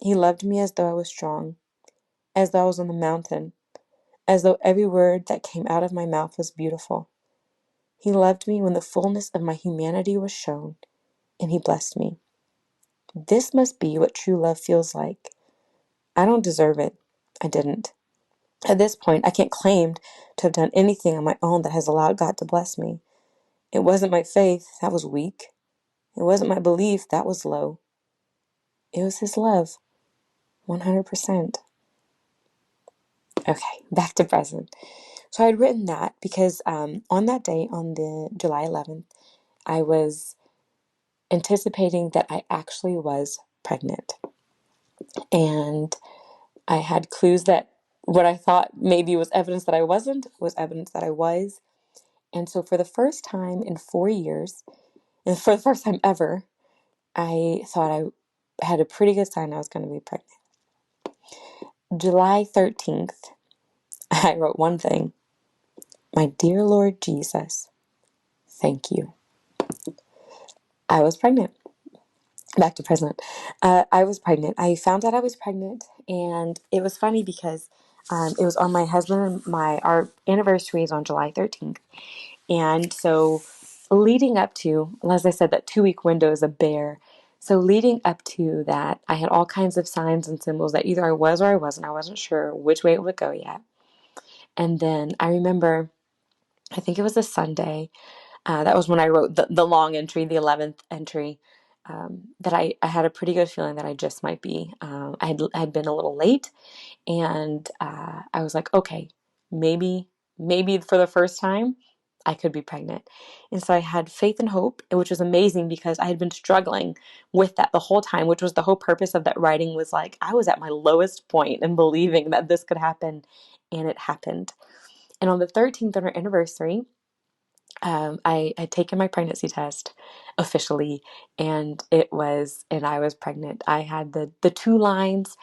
He loved me as though I was strong, as though I was on the mountain, as though every word that came out of my mouth was beautiful. He loved me when the fullness of my humanity was shown, and He blessed me. This must be what true love feels like. I don't deserve it. I didn't. At this point, I can't claim to have done anything on my own that has allowed God to bless me. It wasn't my faith, that was weak. It wasn't my belief, that was low. It was His love, 100%. Okay, back to present. So I had written that because on that day, on the July 11th, I was anticipating that I actually was pregnant. And I had clues that what I thought maybe was evidence that I wasn't was evidence that I was. And so for the first time in 4 years, and for the first time ever, I thought I had a pretty good sign I was going to be pregnant. July 13th, I wrote one thing. My dear Lord Jesus, thank you. I was pregnant. Back to present. I was pregnant. I found out I was pregnant, and it was funny because it was on my husband and our anniversary is on July 13th. And so leading up to, as I said, that 2-week window is a bear. So leading up to that, I had all kinds of signs and symbols that either I was or I wasn't. I wasn't sure which way it would go yet. And then I remember, I think it was a Sunday. That was when I wrote the long entry, the 11th entry, that I had a pretty good feeling that I just might be. I had been a little late, and I was like, okay, maybe for the first time, I could be pregnant. And so I had faith and hope, which was amazing because I had been struggling with that the whole time, which was the whole purpose of that writing was like, I was at my lowest point in believing that this could happen, and it happened. And on the 13th on our anniversary, I had taken my pregnancy test officially, and I was pregnant. I had the 2 lines.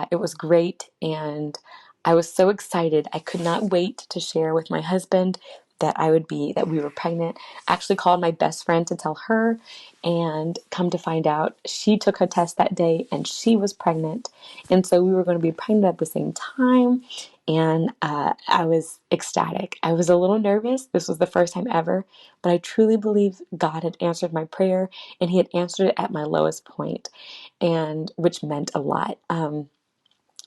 It was great, and I was so excited. I could not wait to share with my husband that we were pregnant. I actually called my best friend to tell her, and come to find out, she took her test that day, and she was pregnant. And so we were going to be pregnant at the same time. And I was ecstatic. I was a little nervous. This was the first time ever, but I truly believe God had answered my prayer, and He had answered it at my lowest point, and which meant a lot.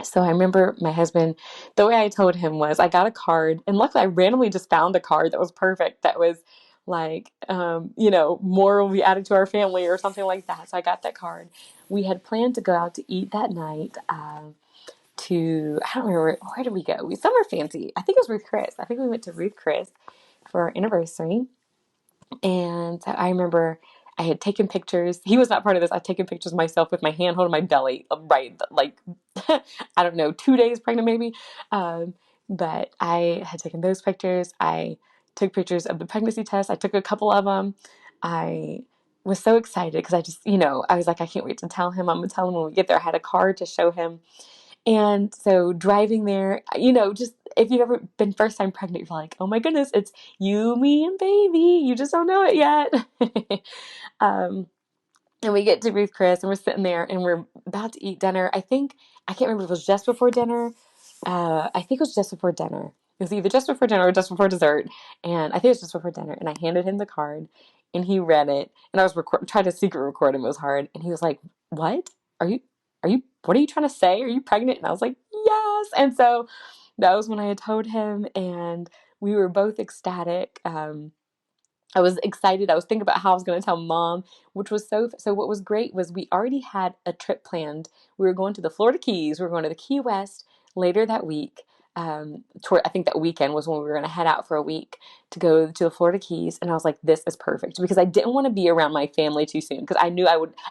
So I remember my husband, the way I told him was I got a card, and luckily I randomly just found a card that was perfect, that was like, more will be added to our family or something like that. So I got that card. We had planned to go out to eat that night. I don't remember, where did we go? We somewhere fancy. I think it was Ruth Chris. I think we went to Ruth Chris for our anniversary. And I remember I had taken pictures. He was not part of this. I'd taken pictures of myself with my hand holding my belly, right? Like, I don't know, 2 days pregnant maybe. But I had taken those pictures. I took pictures of the pregnancy test. I took a couple of them. I was so excited because I just, I was like, I can't wait to tell him. I'm going to tell him when we get there. I had a card to show him. And so driving there, just if you've ever been first time pregnant, you're like, oh my goodness, it's you, me, and baby. You just don't know it yet. um, And we get to Ruth Chris, and we're sitting there, and we're about to eat dinner. I can't remember if it was just before dinner. I think it was just before dinner. It was either just before dinner or just before dessert. And I think it was just before dinner. And I handed him the card, and he read it. And I was trying to secret record him. It was hard. And he was like, "What? What are you trying to say? Are you pregnant?" And I was like, "Yes." And so that was when I had told him, and we were both ecstatic. I was excited. I was thinking about how I was going to tell mom, which was so what was great was we already had a trip planned. We were going to the Florida Keys. We were going to the Key West later that week. I think that weekend was when we were going to head out for a week to go to the Florida Keys. And I was like, this is perfect, because I didn't want to be around my family too soon, because I knew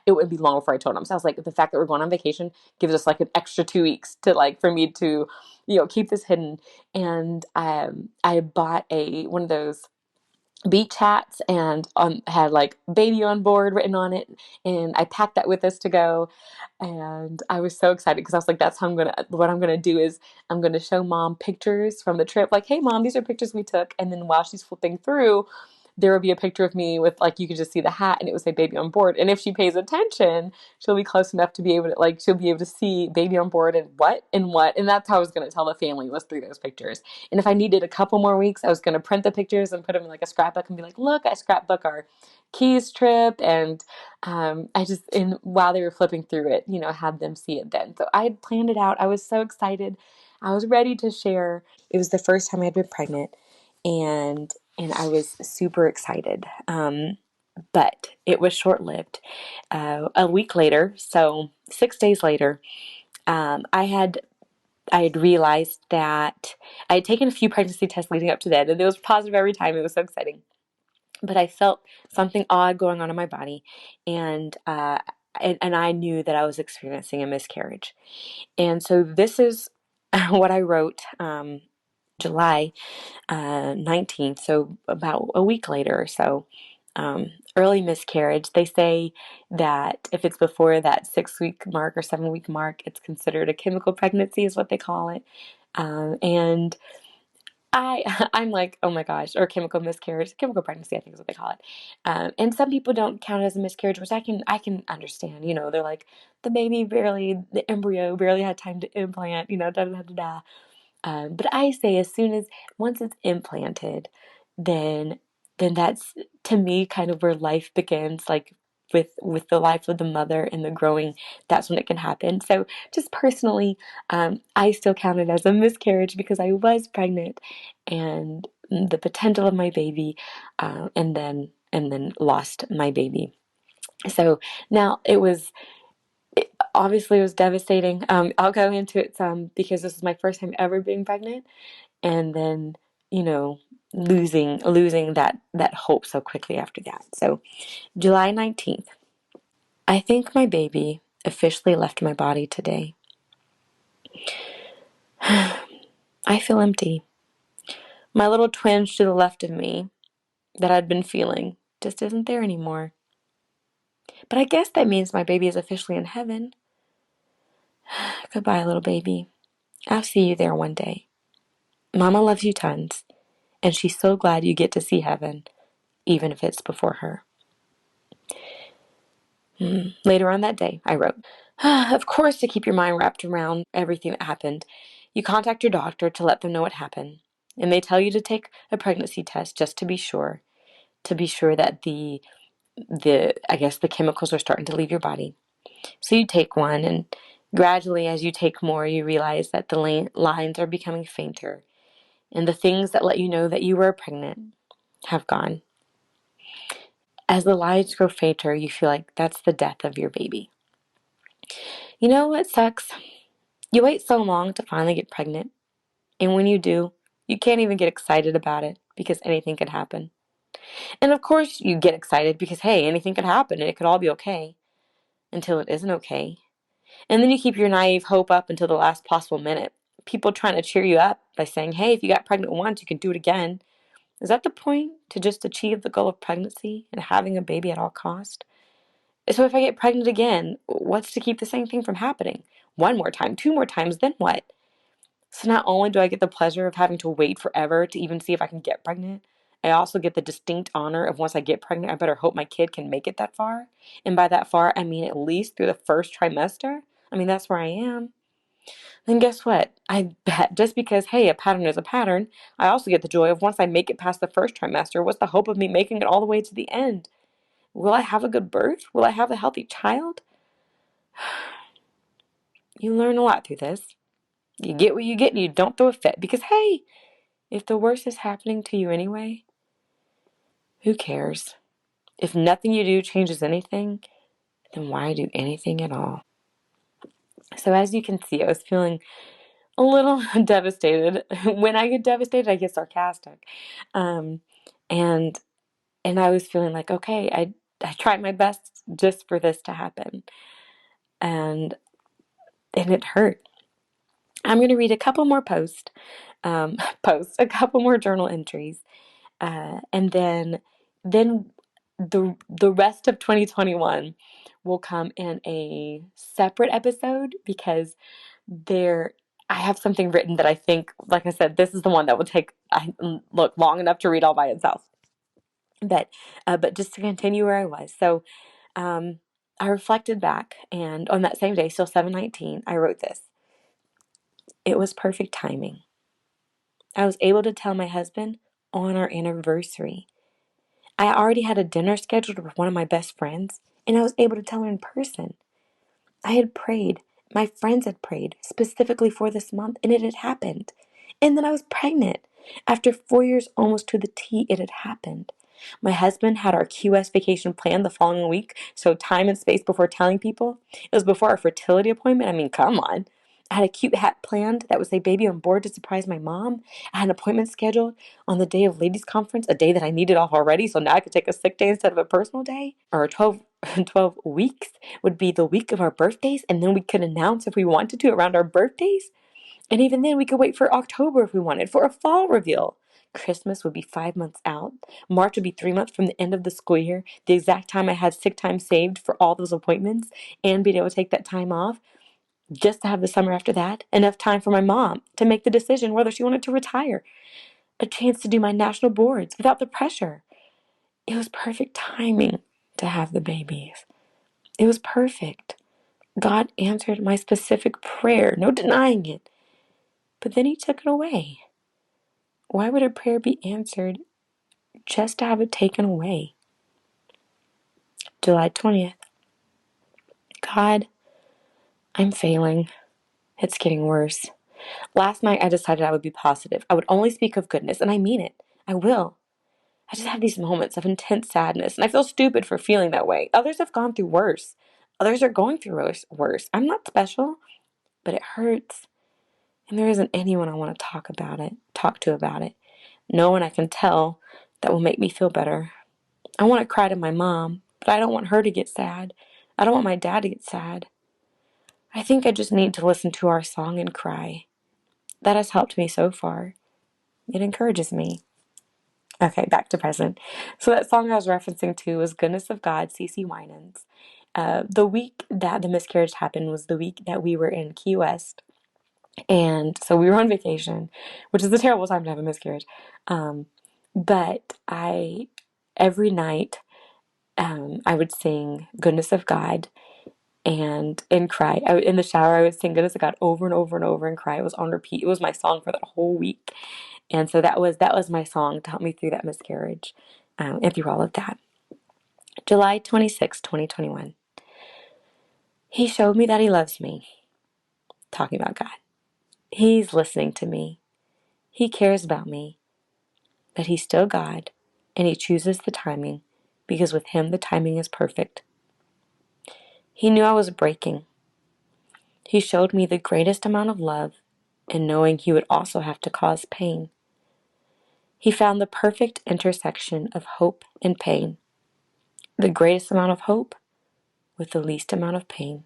it would be long before I told them. So I was like, the fact that we're going on vacation gives us like an extra 2 weeks to for me to, keep this hidden. And I bought one of those beach hats, and had like baby on board written on it, and I packed that with us to go. And I was so excited, because I was like, that's how what I'm gonna do is I'm gonna show mom pictures from the trip, like, hey mom, these are pictures we took. And then while she's flipping through, there will be a picture of me with, like, you could just see the hat, and it would say baby on board. And if she pays attention, she'll be close enough to be able to, she'll be able to see baby on board and what and what. And that's how I was going to tell the family, was through those pictures. And if I needed a couple more weeks, I was going to print the pictures and put them in like a scrapbook and be like, look, I scrapbook our Keys trip. And while they were flipping through it, had them see it then. So I had planned it out. I was so excited. I was ready to share. It was the first time I had been pregnant, and I was super excited. But it was short-lived. A week later, so 6 days later, I had realized that I had taken a few pregnancy tests leading up to that, and it was positive every time. It was so exciting. But I felt something odd going on in my body, and I knew that I was experiencing a miscarriage. And so this is what I wrote, July 19th, so about a week later or so. Early miscarriage. They say that if it's before that 6 week mark or 7 week mark, it's considered a chemical pregnancy, is what they call it. And I'm like, oh my gosh, or chemical miscarriage, chemical pregnancy, I think is what they call it. And some people don't count it as a miscarriage, which I can understand. They're like, the embryo barely had time to implant. Da da da da. But I say, once it's implanted, then that's, to me, kind of where life begins, like with the life of the mother and the growing. That's when it can happen. So just personally, I still count it as a miscarriage, because I was pregnant, and the potential of my baby, and then lost my baby. So now obviously it was devastating. I'll go into it some, because this is my first time ever being pregnant, and then losing that hope so quickly after that. So July 19th, I think my baby officially left my body today. I feel empty. My little twinge to the left of me that I'd been feeling just isn't there anymore. But I guess that means my baby is officially in heaven. Goodbye, little baby. I'll see you there one day. Mama loves you tons, and she's so glad you get to see heaven, even if it's before her. Later on that day, I wrote, of course, to keep your mind wrapped around everything that happened, you contact your doctor to let them know what happened. And they tell you to take a pregnancy test just to be sure that I guess the chemicals are starting to leave your body. So you take one, and gradually, as you take more, you realize that the lines are becoming fainter, and the things that let you know that you were pregnant have gone. As the lines grow fainter, you feel like that's the death of your baby. You know what sucks? You wait so long to finally get pregnant, and when you do, you can't even get excited about it, because anything could happen. And of course you get excited because, hey, anything could happen and it could all be okay, until it isn't okay. And then you keep your naive hope up until the last possible minute. People trying to cheer you up by saying, hey, if you got pregnant once, you can do it again. Is that the point? To just achieve the goal of pregnancy and having a baby at all cost? So if I get pregnant again, what's to keep the same thing from happening? One more time, two more times, then what? So not only do I get the pleasure of having to wait forever to even see if I can get pregnant, I also get the distinct honor of once I get pregnant, I better hope my kid can make it that far. And by that far, I mean at least through the first trimester. I mean, that's where I am. Then guess what? I bet just because, hey, a pattern is a pattern, I also get the joy of once I make it past the first trimester, what's the hope of me making it all the way to the end? Will I have a good birth? Will I have a healthy child? You learn a lot through this. You get what you get and you don't throw a fit because, hey, if the worst is happening to you anyway, who cares? If nothing you do changes anything, then why do anything at all? So as you can see, I was feeling a little devastated. When I get devastated, I get sarcastic. Um, and and I was feeling like, okay, I tried my best just for this to happen. And it hurt. I'm going to read a couple more a couple more journal entries, and then the rest of 2021 will come in a separate episode because there I have something written that I think, like I said, this is the one that will take look long enough to read all by itself. But just to continue where I was, so I reflected back, and on that same day, still 7/19, I wrote this. It was perfect timing. I was able to tell my husband on our anniversary. I already had a dinner scheduled with one of my best friends, and I was able to tell her in person. I had prayed. My friends had prayed specifically for this month, and it had happened. And then I was pregnant. After 4 years almost to the T, it had happened. My husband had our QS vacation planned the following week, so time and space before telling people. It was before our fertility appointment. I mean, come on. I had a cute hat planned that would say baby on board to surprise my mom. I had an appointment scheduled on the day of ladies' conference, a day that I needed off already, so now I could take a sick day instead of a personal day. Or 12 weeks would be the week of our birthdays, and then we could announce if we wanted to around our birthdays. And even then, we could wait for October if we wanted, for a fall reveal. Christmas would be 5 months out. March would be 3 months from the end of the school year, the exact time I had sick time saved for all those appointments, and being able to take that time off just to have the summer after that. Enough time for my mom to make the decision whether she wanted to retire. A chance to do my national boards without the pressure. It was perfect timing to have the babies. It was perfect. God answered my specific prayer, no denying it. But then He took it away. Why would a prayer be answered just to have it taken away? July 20th. God, I'm failing. It's getting worse. Last night I decided I would be positive. I would only speak of goodness, and I mean it. I will. I just have these moments of intense sadness, and I feel stupid for feeling that way. Others have gone through worse. Others are going through worse. I'm not special, but it hurts. And there isn't anyone I want to talk to about it. No one I can tell that will make me feel better. I want to cry to my mom, but I don't want her to get sad. I don't want my dad to get sad. I think I just need to listen to our song and cry. That has helped me so far. It encourages me. Okay, back to present. So that song I was referencing to was Goodness of God, CeCe Winans. The week that the miscarriage happened was the week that we were in Key West. And so we were on vacation, which is a terrible time to have a miscarriage. But every night, I would sing Goodness of God and cry. In the shower, I would sing Goodness of God over and over and over and cry. It was on repeat. It was my song for that whole week. And so that was my song to help me through that miscarriage, and through all of that. July 26, 2021. He showed me that He loves me. Talking about God. He's listening to me. He cares about me. That He's still God, and He chooses the timing, because with Him the timing is perfect. He knew I was breaking. He showed me the greatest amount of love in knowing He would also have to cause pain. He found the perfect intersection of hope and pain. The greatest amount of hope with the least amount of pain.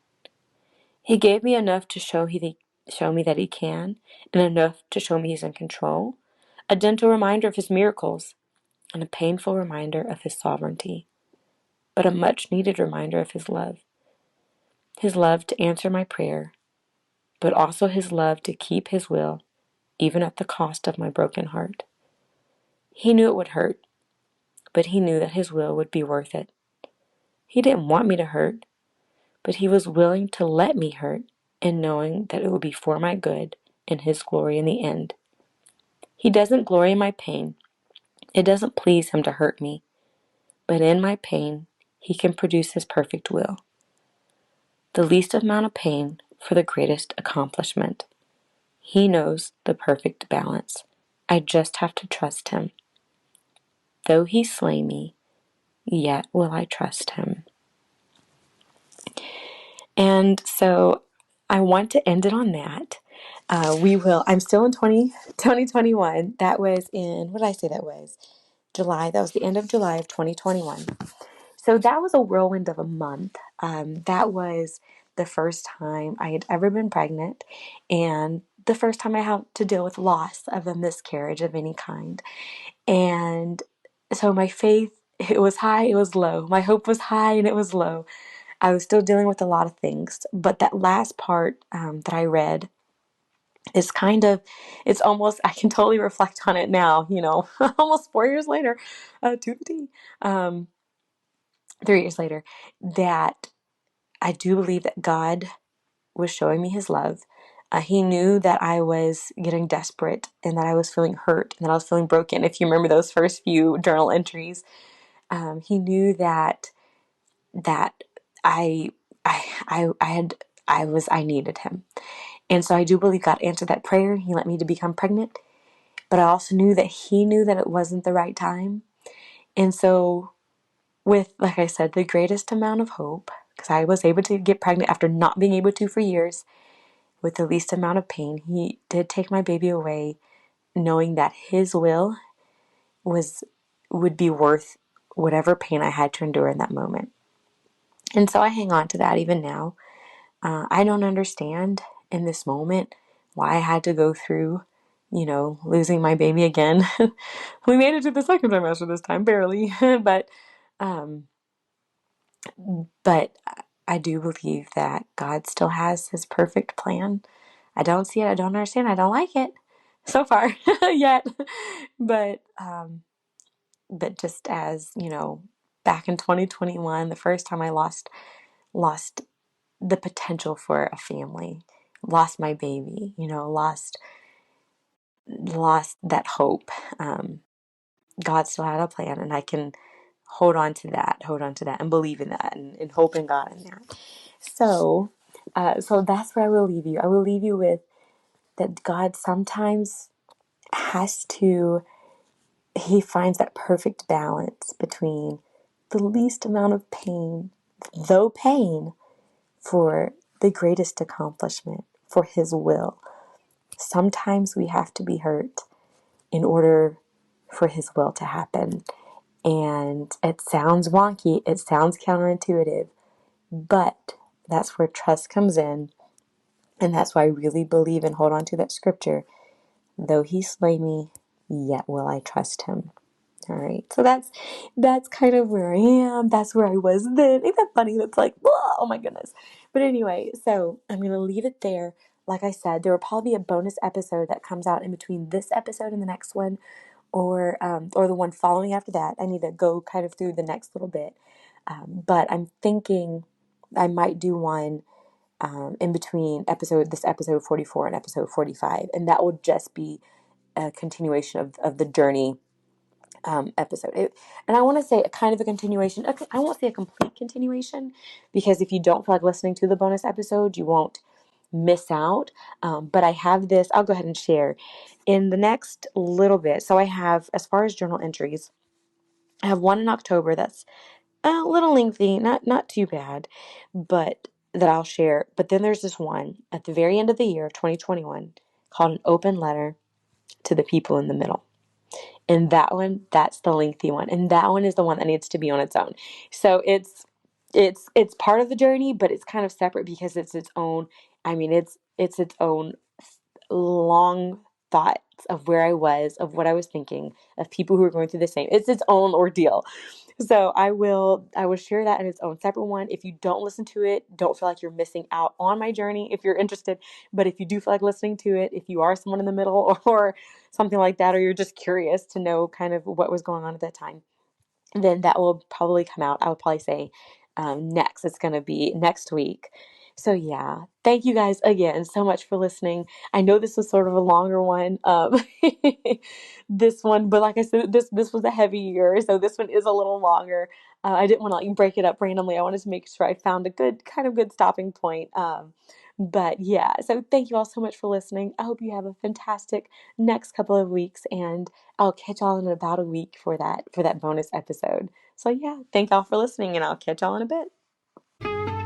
He gave me enough to show me that He can, and enough to show me He's in control, a gentle reminder of His miracles, and a painful reminder of His sovereignty, but a much needed reminder of His love. His love to answer my prayer, but also His love to keep His will, even at the cost of my broken heart. He knew it would hurt. but he knew that his will would be worth it. He didn't want me to hurt, but he was willing to let me hurt, and knowing that it would be for my good and his glory in the end. He doesn't glory in my pain. It doesn't please him to hurt me, but in my pain, he can produce his perfect will. The least amount of pain for the greatest accomplishment. He knows the perfect balance. I just have to trust him. Though he slay me, yet will I trust him. And so I want to end it on that. I'm still in 2021. That was in, what did I say that was? July. That was the end of July of 2021. So that was a whirlwind of a month. That was the first time I had ever been pregnant, and the first time I had to deal with loss of a miscarriage of any kind. And so my faith, it was high, it was low. My hope was high and it was low. I was still dealing with a lot of things. But that last part that I read is it's almost, I can totally reflect on it now, almost 4 years later, to the T, 3 years later, that I do believe that God was showing me his love. He knew that I was getting desperate and that I was feeling hurt and that I was feeling broken. If you remember those first few journal entries, he knew that I I needed him. And so I do believe God answered that prayer. He let me to become pregnant, but I also knew that he knew that it wasn't the right time. And so with, like I said, the greatest amount of hope, because I was able to get pregnant after not being able to for years, with the least amount of pain, he did take my baby away, knowing that his will was would be worth whatever pain I had to endure in that moment. And so I hang on to that even now. I don't understand in this moment why I had to go through, losing my baby again. We made it to the second trimester this time, barely, um, but I do believe that God still has his perfect plan. I don't see it. I don't understand. I don't like it so far yet. But, but just as, back in 2021, the first time I lost the potential for a family, lost my baby, lost that hope. God still had a plan, and I can hold on to that, and believe in that, and hope in God in that. So, so that's where I will leave you. I will leave you with that God sometimes has to, he finds that perfect balance between the least amount of pain, though pain, for the greatest accomplishment, for his will. Sometimes we have to be hurt in order for his will to happen. And it sounds wonky, it sounds counterintuitive, but that's where trust comes in. And that's why I really believe and hold on to that scripture. Though he slay me, yet will I trust him. All right. So that's kind of where I am. That's where I was then. Ain't that funny? That's like, oh my goodness. But anyway, so I'm going to leave it there. Like I said, there will probably be a bonus episode that comes out in between this episode and the next one, or the one following after that. I need to go kind of through the next little bit. But I'm thinking I might do one in between this episode 44 and episode 45. And that will just be a continuation of the journey episode. And I want to say a kind of a continuation. I won't say a complete continuation, because if you don't feel like listening to the bonus episode, you won't miss out. But I have this, I'll go ahead and share in the next little bit. So I have, as far as journal entries, I have one in October that's a little lengthy, not too bad, but that I'll share. But then there's this one at the very end of the year of 2021 called An Open Letter to the People in the Middle. And that one, that's the lengthy one. And that one is the one that needs to be on its own. So it's part of the journey, but it's kind of separate because it's its own, it's its own long thoughts of where I was, of what I was thinking, of people who are going through the same. It's its own ordeal. So I will share that in its own separate one. If you don't listen to it, don't feel like you're missing out on my journey if you're interested. But if you do feel like listening to it, if you are someone in the middle or something like that, or you're just curious to know kind of what was going on at that time, then that will probably come out. I would probably say next. It's going to be next week. So yeah, thank you guys again so much for listening. I know this was sort of a longer one, this one, but like I said, this was a heavy year, so this one is a little longer. I didn't want to like break it up randomly. I wanted to make sure I found a good stopping point. But yeah, so thank you all so much for listening. I hope you have a fantastic next couple of weeks, and I'll catch y'all in about a week for that bonus episode. So yeah, thank y'all for listening, and I'll catch y'all in a bit.